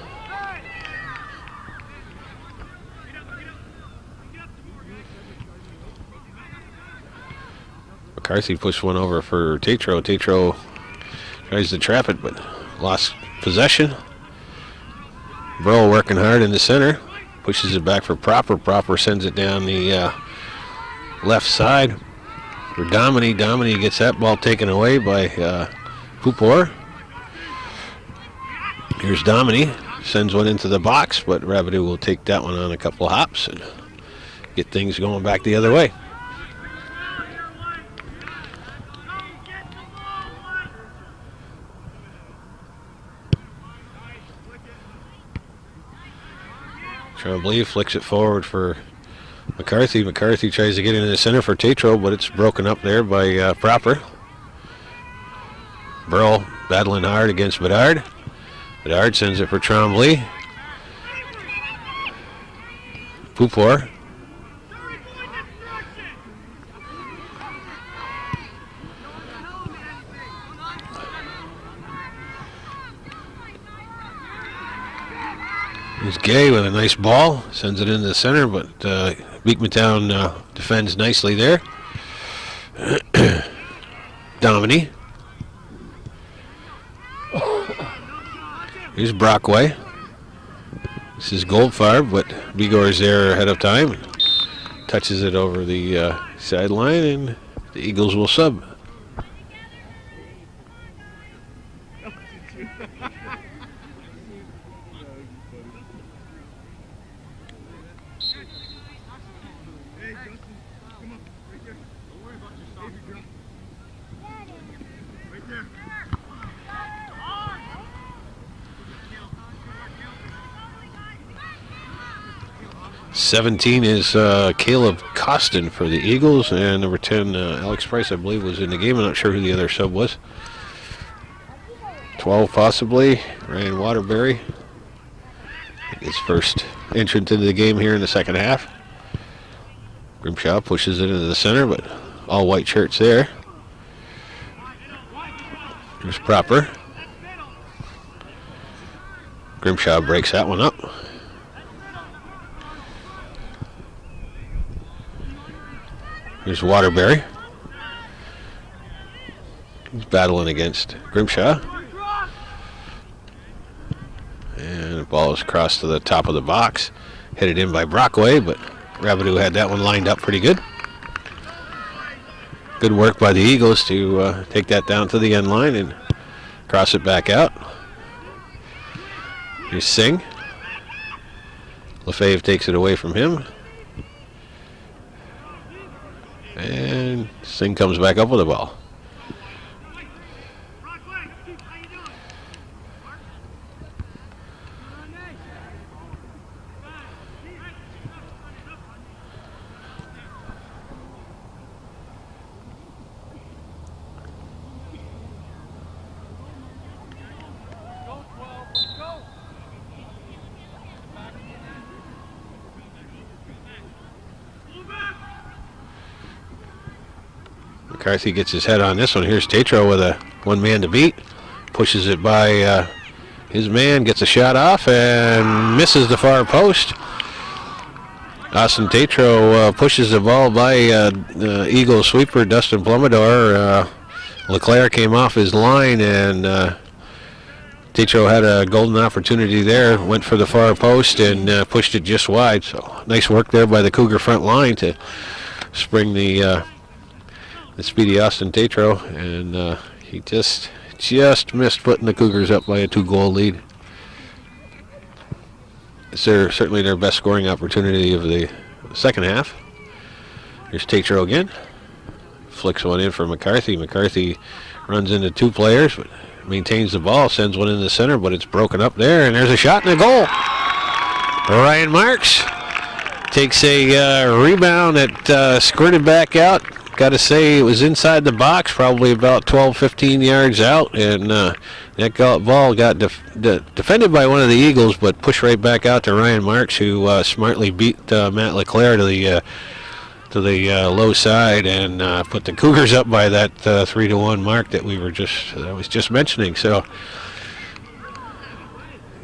McCarthy pushed one over for Tatro. Tatro tries to trap it, but lost possession. Burrow working hard in the center. Pushes it back for Proper. Proper sends it down the left side for Domini. Domini gets that ball taken away by Pupor. Here's Domini. Sends one into the box, but Rabideau will take that one on a couple of hops and get things going back the other way. Tremblay flicks it forward for McCarthy. McCarthy tries to get into the center for Tatro, but it's broken up there by Proper. Burl battling hard against Bedard. Bedard sends it for Tremblay. Pupor. Here's Gay with a nice ball. Sends it into the center, but Beekmantown defends nicely there. Domini. Here's Brockway. This is Goldfarb, but Bigor's there ahead of time. Touches it over the sideline, and the Eagles will sub. $17 is Caleb Costin for the Eagles, and number 10, Alex Price, I believe, was in the game. I'm not sure who the other sub was. 12 possibly, Ryan Waterbury. His first entrance into the game here in the second half. Grimshaw pushes it into the center, but all white shirts there. Here's Proper. Grimshaw breaks that one up. Here's Waterbury. He's battling against Grimshaw. And the ball is crossed to the top of the box. Headed in by Brockway, but Rabideau had that one lined up pretty good. Good work by the Eagles to take that down to the end line and cross it back out. Here's Singh. Lefebvre takes it away from him. And Singh comes back up with the ball. McCarthy gets his head on this one. Here's Tatro with a one man to beat. Pushes it by his man, gets a shot off and misses the far post. Austin Tatro pushes the ball by Eagle sweeper Dustin Plumidor. Leclerc came off his line, and Tatro had a golden opportunity there. Went for the far post and pushed it just wide. So nice work there by the Cougar front line to spring the speedy Austin Tatro, and he just missed putting the Cougars up by a 2-goal lead. It's certainly their best scoring opportunity of the second half. Here's Tatro again. Flicks one in for McCarthy. McCarthy runs into two players, but maintains the ball, sends one in the center, but it's broken up there, and there's a shot and a goal. Ryan Marks takes a rebound that squirted back out. Got to say, it was inside the box, probably about 12, 15 yards out, and that ball got defended by one of the Eagles, but pushed right back out to Ryan Marks, who smartly beat Matt Leclerc to the low side and put the Cougars up by that 3-1 mark that I was just mentioning. So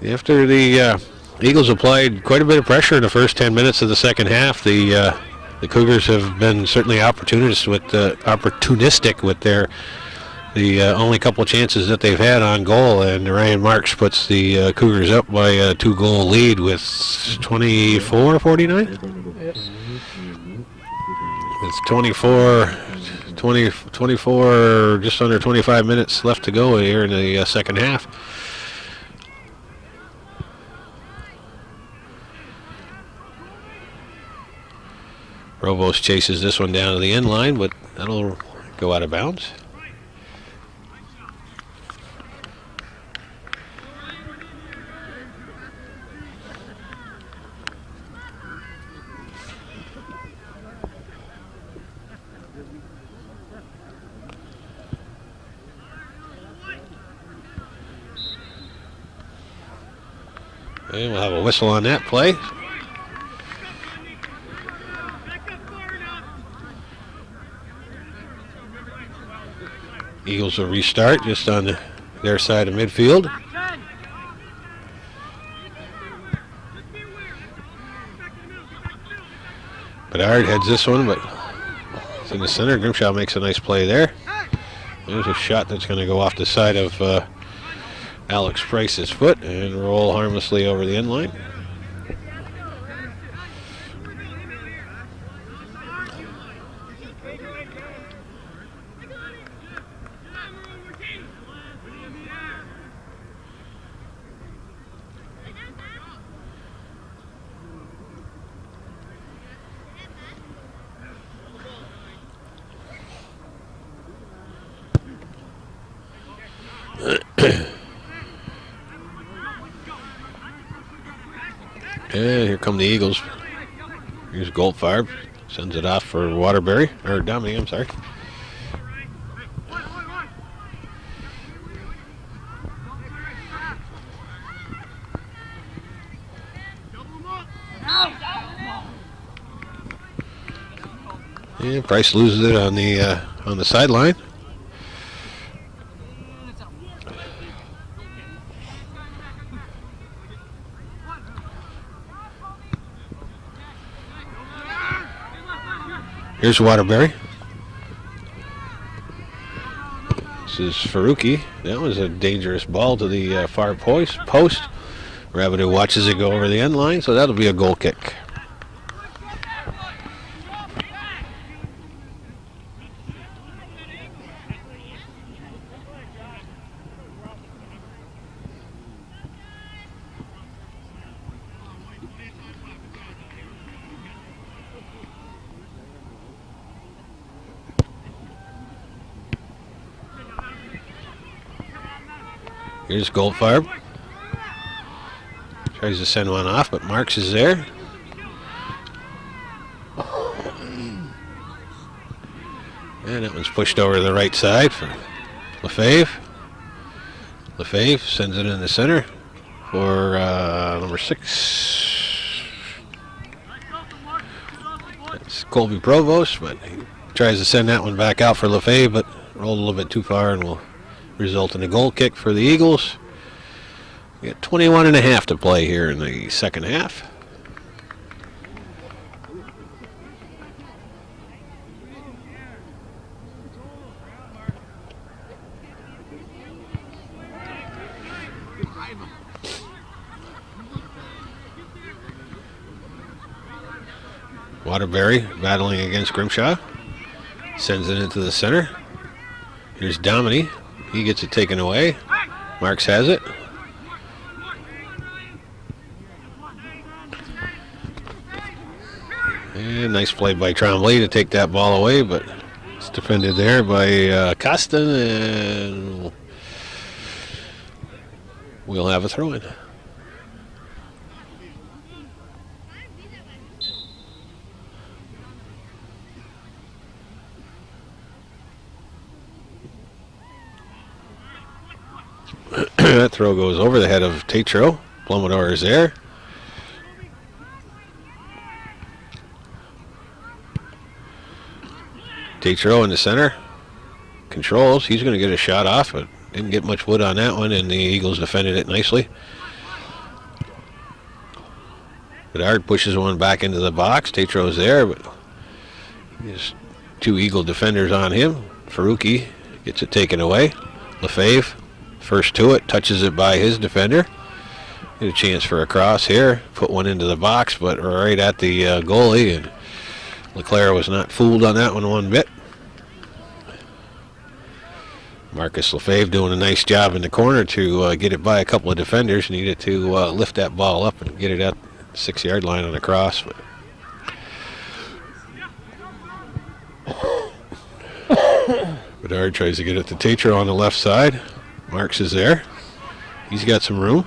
after the Eagles applied quite a bit of pressure in the first 10 minutes of the second half, the Cougars have been certainly opportunistic with the only couple chances that they've had on goal, and Ryan Marks puts the Cougars up by a 2-goal lead with 24-49.
Yes.
It's 24, just under 25 minutes left to go here in the second half. Rovos chases this one down to the end line, but that'll go out of bounds. And we'll have a whistle on that play. Eagles will restart just on their side of midfield. Bedard heads this one, but it's in the center. Grimshaw makes a nice play there. There's a shot that's going to go off the side of Alex Price's foot and roll harmlessly over the end line. And here come the Eagles. Here's Goldfarb. Sends it off for Waterbury. Or Dominic, I'm sorry. And Price loses it on the sideline. Here's Waterbury. This is Faruqi. That was a dangerous ball to the far post. Rabideau watches it go over the end line, so that'll be a goal kick. Here's Goldfarb. Tries to send one off, but Marks is there. And that one's pushed over to the right side for Lefebvre. Lefebvre sends it in the center for number 6. That's Colby Provost, but he tries to send that one back out for Lefebvre, but rolled a little bit too far and will result in a goal kick for the Eagles. We got 21 and a half to play here in the second half. Waterbury battling against Grimshaw. Sends it into the center. Here's Dominy. He gets it taken away. Marks has it. And nice play by Tremblay to take that ball away, but it's defended there by Costin, and we'll have a throw-in. That throw goes over the head of Tatro. Plumidor is there. Tatro in the center. Controls. He's going to get a shot off, but didn't get much wood on that one, and the Eagles defended it nicely. Bedard pushes one back into the box. Tatro's there, but there's 2 Eagle defenders on him. Faruqi gets it taken away. Lefebvre. First to it, touches it by his defender. Get a chance for a cross here. Put one into the box, but right at the goalie, and Leclerc was not fooled on that one bit. Marcus Lefebvre doing a nice job in the corner to get it by a couple of defenders. Needed to lift that ball up and get it at the 6-yard line on a cross. But Bedard tries to get it to Tatro on the left side. Marks is there. He's got some room.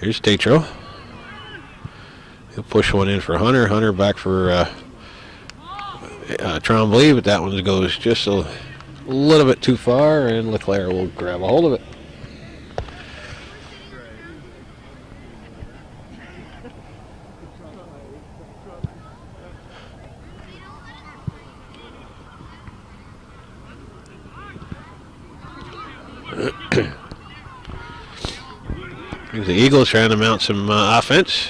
Here's Tatro. He'll push one in for Hunter. Hunter back for Tremblay, but that one goes just a little bit too far, and Leclerc will grab a hold of it. Here's the Eagles trying to mount some offense.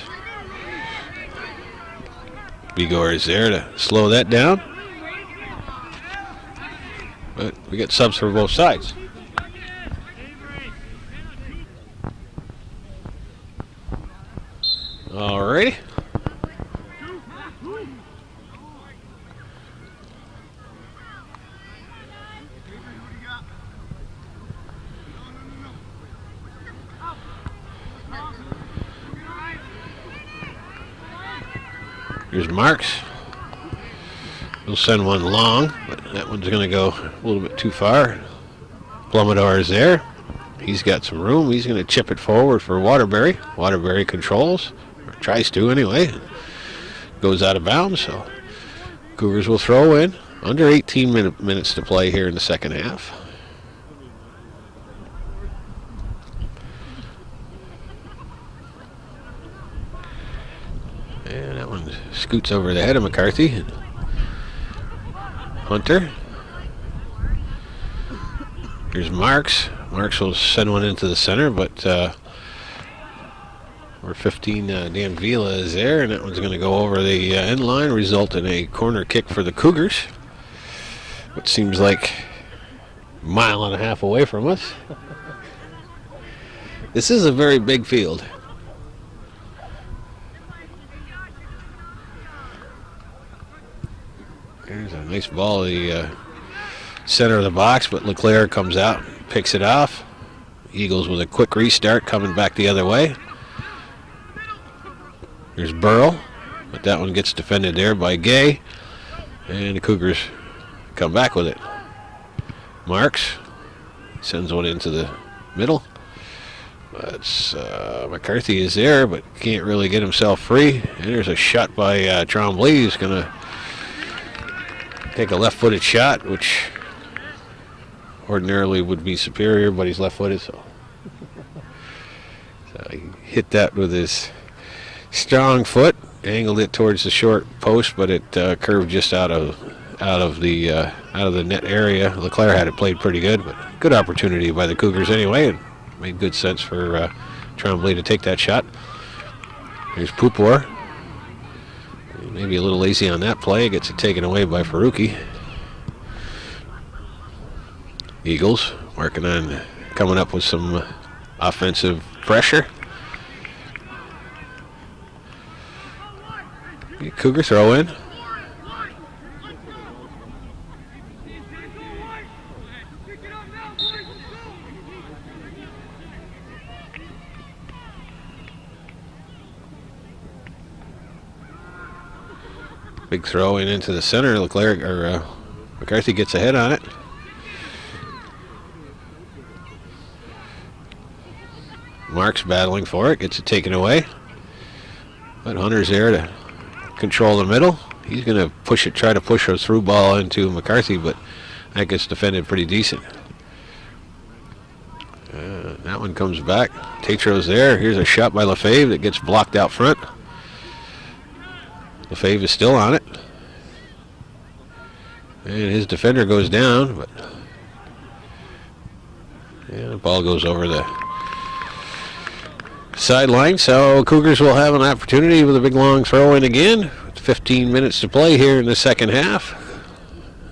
Bigor is there to slow that down. But we get subs for both sides. Alrighty. Here's Marks. He'll send one long, but that one's going to go a little bit too far. Plumidor is there. He's got some room. He's going to chip it forward for Waterbury. Waterbury controls. tries to anyway. Goes out of bounds, so Cougars will throw in. Under 18 minutes to play here in the second half. And that one scoots over the head of McCarthy. Hunter. Here's Marks. Marks will send one into the center, but number 15, Dan Vila is there, and that one's going to go over the end line, result in a corner kick for the Cougars, which seems like a mile and a half away from us. This is a very big field. There's a nice ball, the center of the box, but Leclerc comes out, picks it off. Eagles with a quick restart coming back the other way. Here's Burrell, but that one gets defended there by Gay, and the Cougars come back with it. Marks sends one into the middle. But McCarthy is there, but can't really get himself free. And there's a shot by Tremblay. He's going to take a left-footed shot, which ordinarily would be superior, but he's left-footed, so he hit that with his strong foot, angled it towards the short post, but it curved just out of the net area. Leclerc had it played pretty good, but good opportunity by the Cougars anyway, and made good sense for Tremblay to take that shot. Here's Pupor. Maybe a little lazy on that play. Gets it taken away by Faruqi. Eagles working on coming up with some offensive pressure. Cougar throw in. Big throw in into the center. Leclerc or McCarthy gets ahead on it. Mark's battling for it, gets it taken away. But Hunter's there to control the middle. He's going to push it, try to push a through ball into McCarthy, but that gets defended pretty decent. That one comes back. Tetro's there. Here's a shot by Lefebvre that gets blocked out front. Lefebvre is still on it. And his defender goes down, but the ball goes over the sideline. So Cougars will have an opportunity with a big long throw in again. 15 minutes to play here in the second half.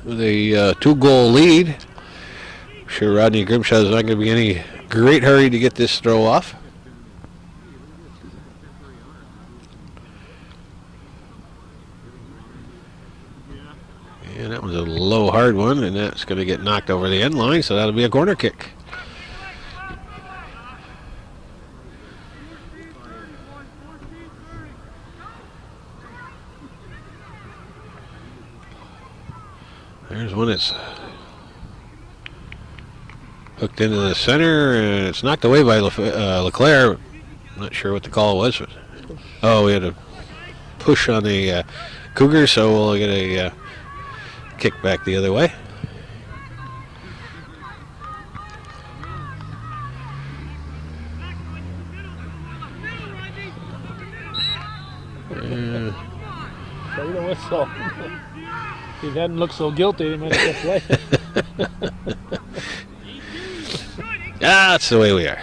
With a 2-goal lead. I'm sure Rodney Grimshaw's not going to be in any great hurry to get this throw off. And that was a low, hard one, and that's going to get knocked over the end line, so that'll be a corner kick. There's one that's hooked into the center, and it's knocked away by Leclerc. I'm not sure what the call was, but we had a push on the Cougars, so we'll get a kick back the other way.
Play the whistle. If he hadn't looked so guilty, he might have played.
That's the way we are.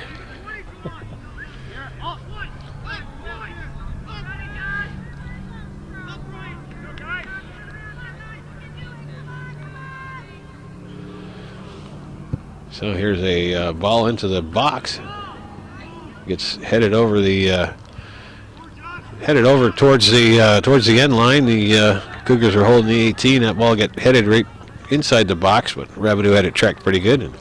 So here's a ball into the box. Gets headed over towards the end line. The Cougars are holding the 18. That ball got headed right inside the box, but Rabideau had it tracked pretty good, and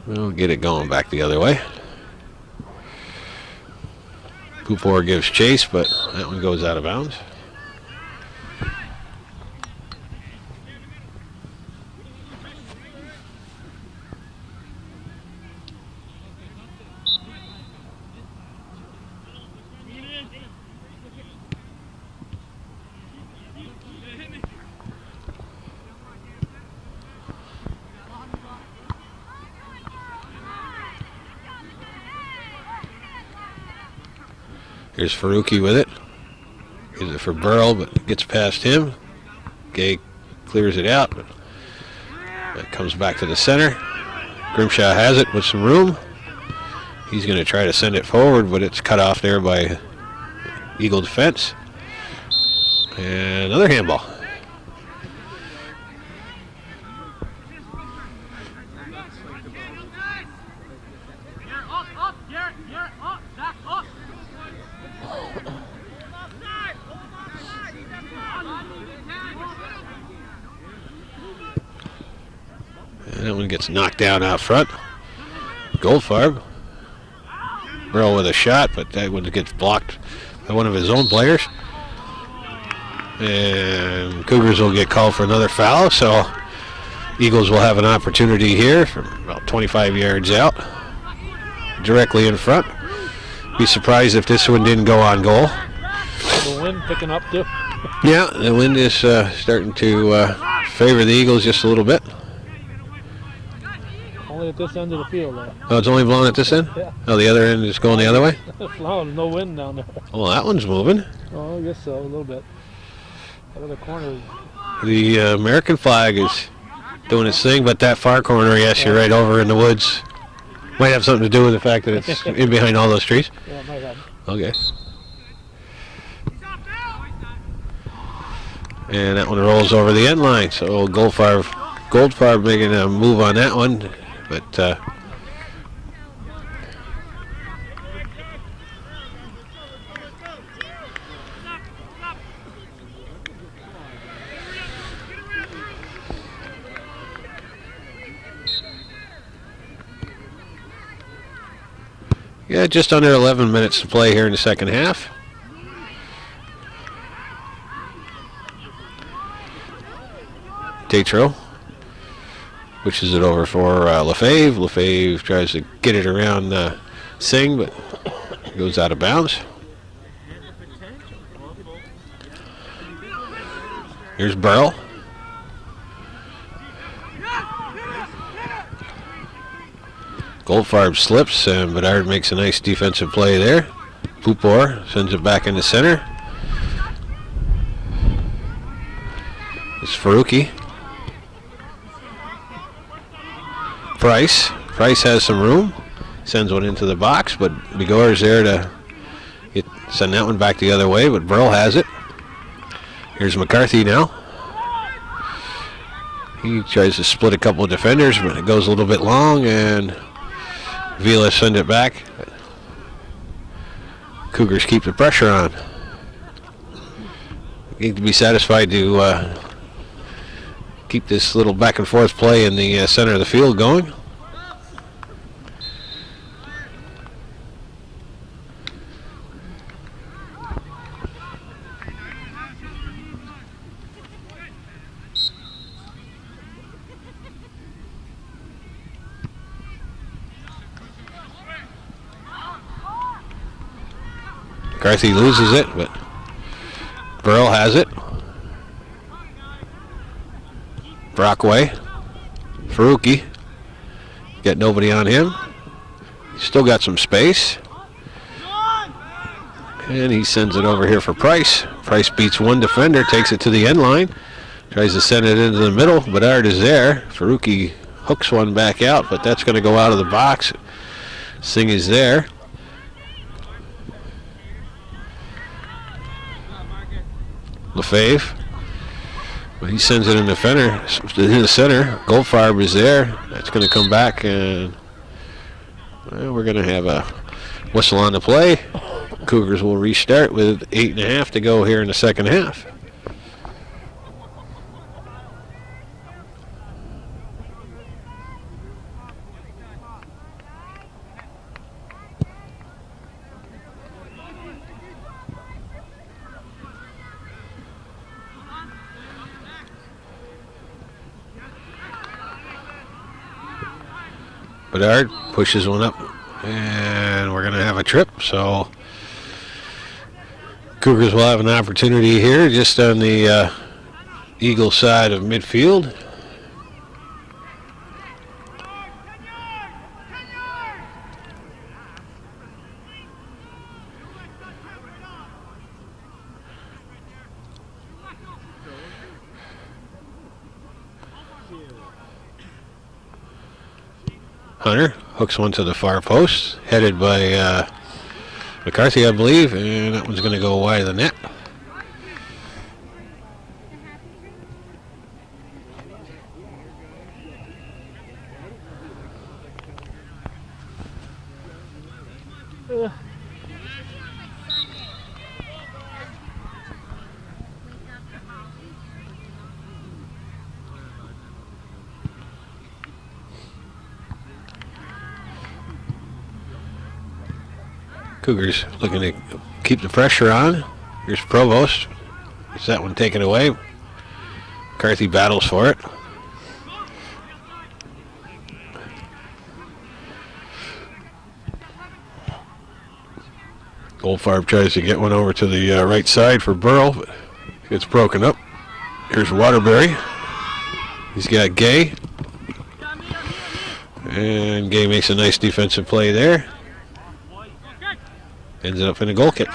we'll get it going back the other way. Pupor gives chase, but that one goes out of bounds. Here's Faruqi with it. Gives it for Burrell, but gets past him. Gay clears it out. It comes back to the center. Grimshaw has it with some room. He's going to try to send it forward, but it's cut off there by Eagle defense. And another handball. And that one gets knocked down out front. Goldfarb. Burrell with a shot, but that one gets blocked by one of his own players. And Cougars will get called for another foul, so Eagles will have an opportunity here from about 25 yards out, directly in front. Be surprised if this one didn't go on goal.
The wind picking up too.
Yeah, the wind is starting to favor the Eagles just a little bit.
Only at this end of the field, though.
Oh, it's only blowing at this end?
Yeah.
Oh, the other end is going the other way?
No, no wind down there.
Well, that one's moving.
Oh, I guess so, a little bit. That other corner.
The American flag is doing its thing, but that far corner, yes, you're right, over in the woods. Might have something to do with the fact that it's in behind all those trees.
Yeah, it might have.
Okay. And that one rolls over the end line, so Goldfarb making a move on that one, but yeah, just under 11 minutes to play here in the second half. Tatro pushes it over for Lefebvre. Lefebvre tries to get it around Singh, but goes out of bounds. Here's Burrell. Goldfarb slips, and Bedard makes a nice defensive play there. Pupor sends it back in the center. It's Faruqi. Price has some room. Sends one into the box, but Bigor is there to send that one back the other way, but Burrell has it. Here's McCarthy now. He tries to split a couple of defenders, but it goes a little bit long, and Vila send it back. Cougars keep the pressure on. Need to be satisfied to keep this little back and forth play in the center of the field going. McCarthy loses it, but Burrell has it. Brockway. Faruqi. Got nobody on him. Still got some space. And he sends it over here for Price. Price beats one defender, takes it to the end line. Tries to send it into the middle. Bedard is there. Faruqi hooks one back out, but that's going to go out of the box. Singh is there. Lefebvre. But he sends it in the center. Goldfarb is there. That's going to come back, and we're going to have a whistle on the play. Cougars will restart with 8.5 to go here in the second half. Bedard pushes one up, and we're going to have a trip, so Cougars will have an opportunity here just on the Eagle side of midfield. Hunter hooks one to the far post, headed by McCarthy, I believe, and that one's going to go wide of the net. Cougars looking to keep the pressure on. Here's Provost. Gets that one taken away. McCarthy battles for it. Goldfarb tries to get one over to the right side for Burrow, but it's broken up. Here's Waterbury. He's got Gay. And Gay makes a nice defensive play there. Ends up in a goal kick.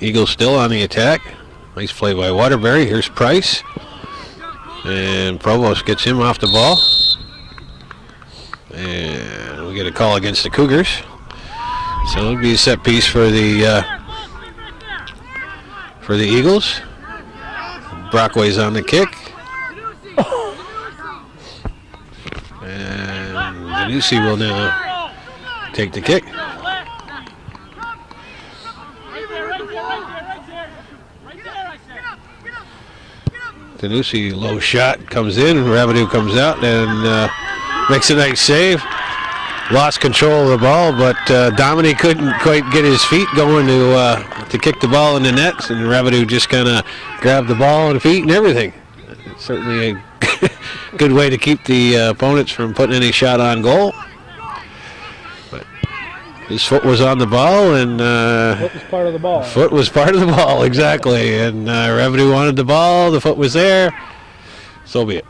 Eagles still on the attack. Nice play by Waterbury. Here's Price. And Provost gets him off the ball. And we get a call against the Cougars. So it'll be a set piece for the Eagles. Brockway's on the kick. And Danucci will now take the kick. Danucci, low shot, comes in, Rabideau comes out and makes a nice save. Lost control of the ball, but Dominic couldn't quite get his feet going to kick the ball in the net, and Rabideau just kind of grabbed the ball and feet and everything. It's certainly a good way to keep the opponents from putting any shot on goal. But his foot was on the ball, and
Foot was part of the ball.
Foot was part of the ball, exactly. And Rabideau wanted the ball. The foot was there. So be it.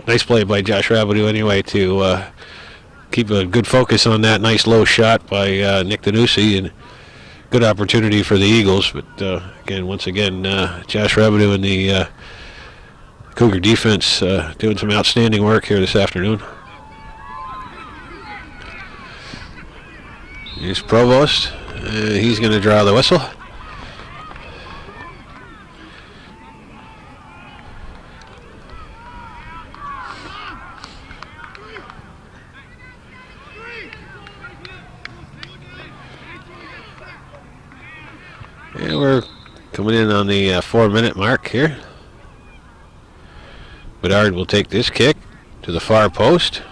Nice play by Josh Rabideau anyway to keep a good focus on that. Nice low shot by Nick Danucci, and good opportunity for the Eagles. But once again, Josh Rabideau and the Cougar defense doing some outstanding work here this afternoon. Here's Provost. He's going to draw the whistle. And we're coming in on the 4-minute mark here. Bedard will take this kick to the far post.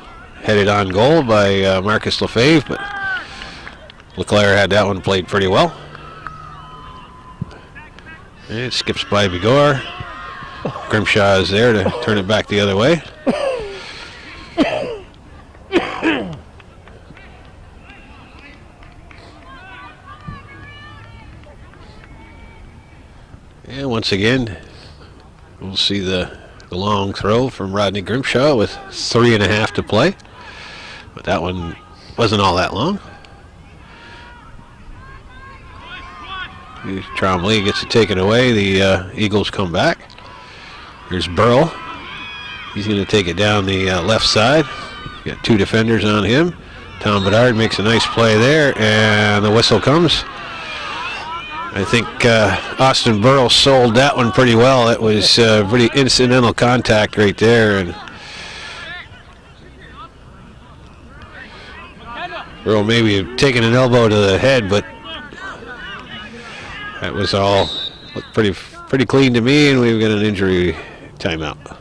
Headed on goal by Marcus Lefebvre, but Leclerc had that one played pretty well. And it skips by Bigor. Grimshaw is there to turn it back the other way. And once again, we'll see the long throw from Rodney Grimshaw with 3.5 to play. But that one wasn't all that long. Trombley gets it taken away. The Eagles come back. Here's Burl. He's going to take it down the left side. Got two defenders on him. Tom Bedard makes a nice play there, and the whistle comes. I think Austin Burl sold that one pretty well. It was pretty incidental contact right there, and Burl maybe taking an elbow to the head, but that was all looked pretty clean to me, and we've got an injury timeout.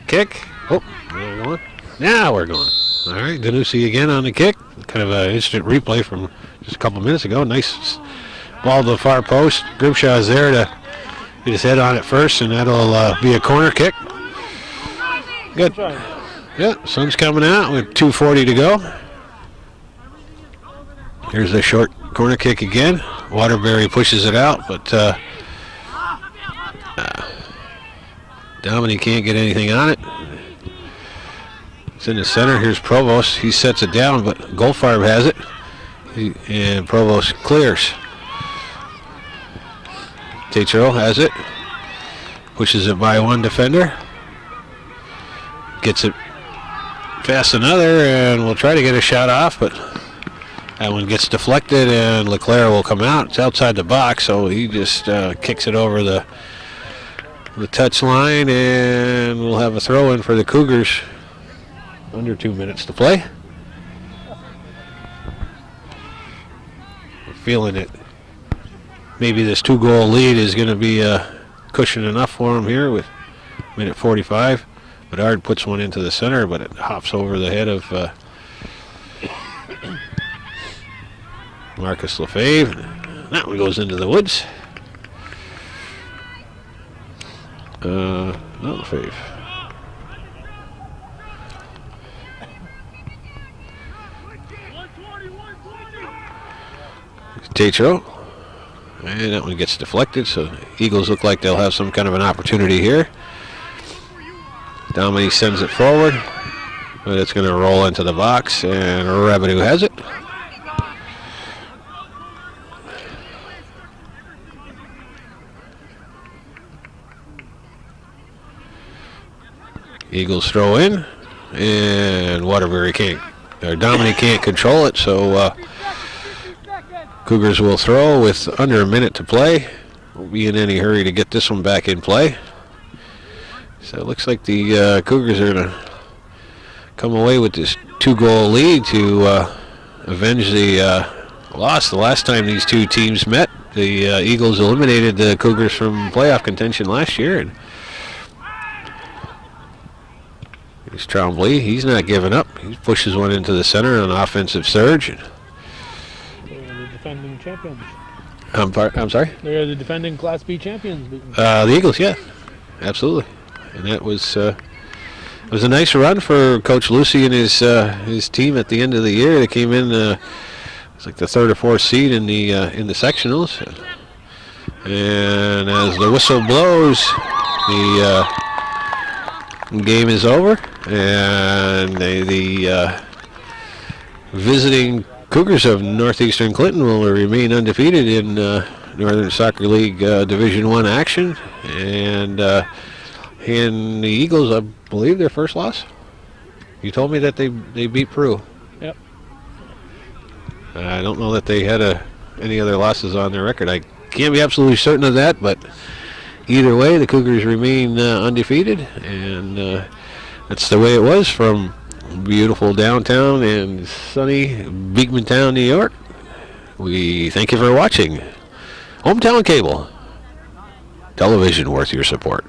Kick. Oh, 1-1. Now we're going. All right, Danucci again on the kick. Kind of an instant replay from just a couple minutes ago. Nice ball to the far post. Grimshaw is there to get his head on it first, and that'll be a corner kick. Good. Yeah, sun's coming out with 2:40 to go. Here's a short corner kick again. Waterbury pushes it out, but Dominic can't get anything on it. It's in the center. Here's Provost. He sets it down, but Goldfarb has it. And Provost clears. Tetro has it. Pushes it by one defender. Gets it past another, and we'll try to get a shot off, but that one gets deflected, and Leclerc will come out. It's outside the box, so he just kicks it over the touch line, and we'll have a throw-in for the Cougars. Under 2 minutes to play. We're feeling it. Maybe this 2-goal lead is going to be cushion enough for him here with minute 45. Bedard puts one into the center, but it hops over the head of Marcus Lefebvre. That one goes into the woods. Not Lefebvre. Tetro. And that one gets deflected, so Eagles look like they'll have some kind of an opportunity here. Dominique sends it forward, but it's going to roll into the box, and Revenue has it. Eagles throw in, and Waterbury can't, or Dominique can't control it, so Cougars will throw with under a minute to play. Won't be in any hurry to get this one back in play. So it looks like the Cougars are going to come away with this 2-goal lead to avenge the loss. The last time these two teams met, the Eagles eliminated the Cougars from playoff contention last year. And here's Trombley. He's not giving up. He pushes one into the center on an offensive surge.
Defending champions.
I'm sorry?
They're the defending Class B champions.
The Eagles, yeah. Absolutely. And that was it was a nice run for Coach Lucy and his team at the end of the year. They came in it's like the 3rd or 4th seed in the sectionals. And as the whistle blows, the game is over, and the visiting Cougars of Northeastern Clinton will remain undefeated in Northern Soccer League Division I action, and the Eagles, I believe, their first loss. You told me that they beat Peru.
Yep.
I don't know that they had any other losses on their record. I can't be absolutely certain of that, but either way, the Cougars remain undefeated, and that's the way it was from beautiful downtown and sunny Beekmantown, New York. We thank you for watching Hometown Cable, television worth your support.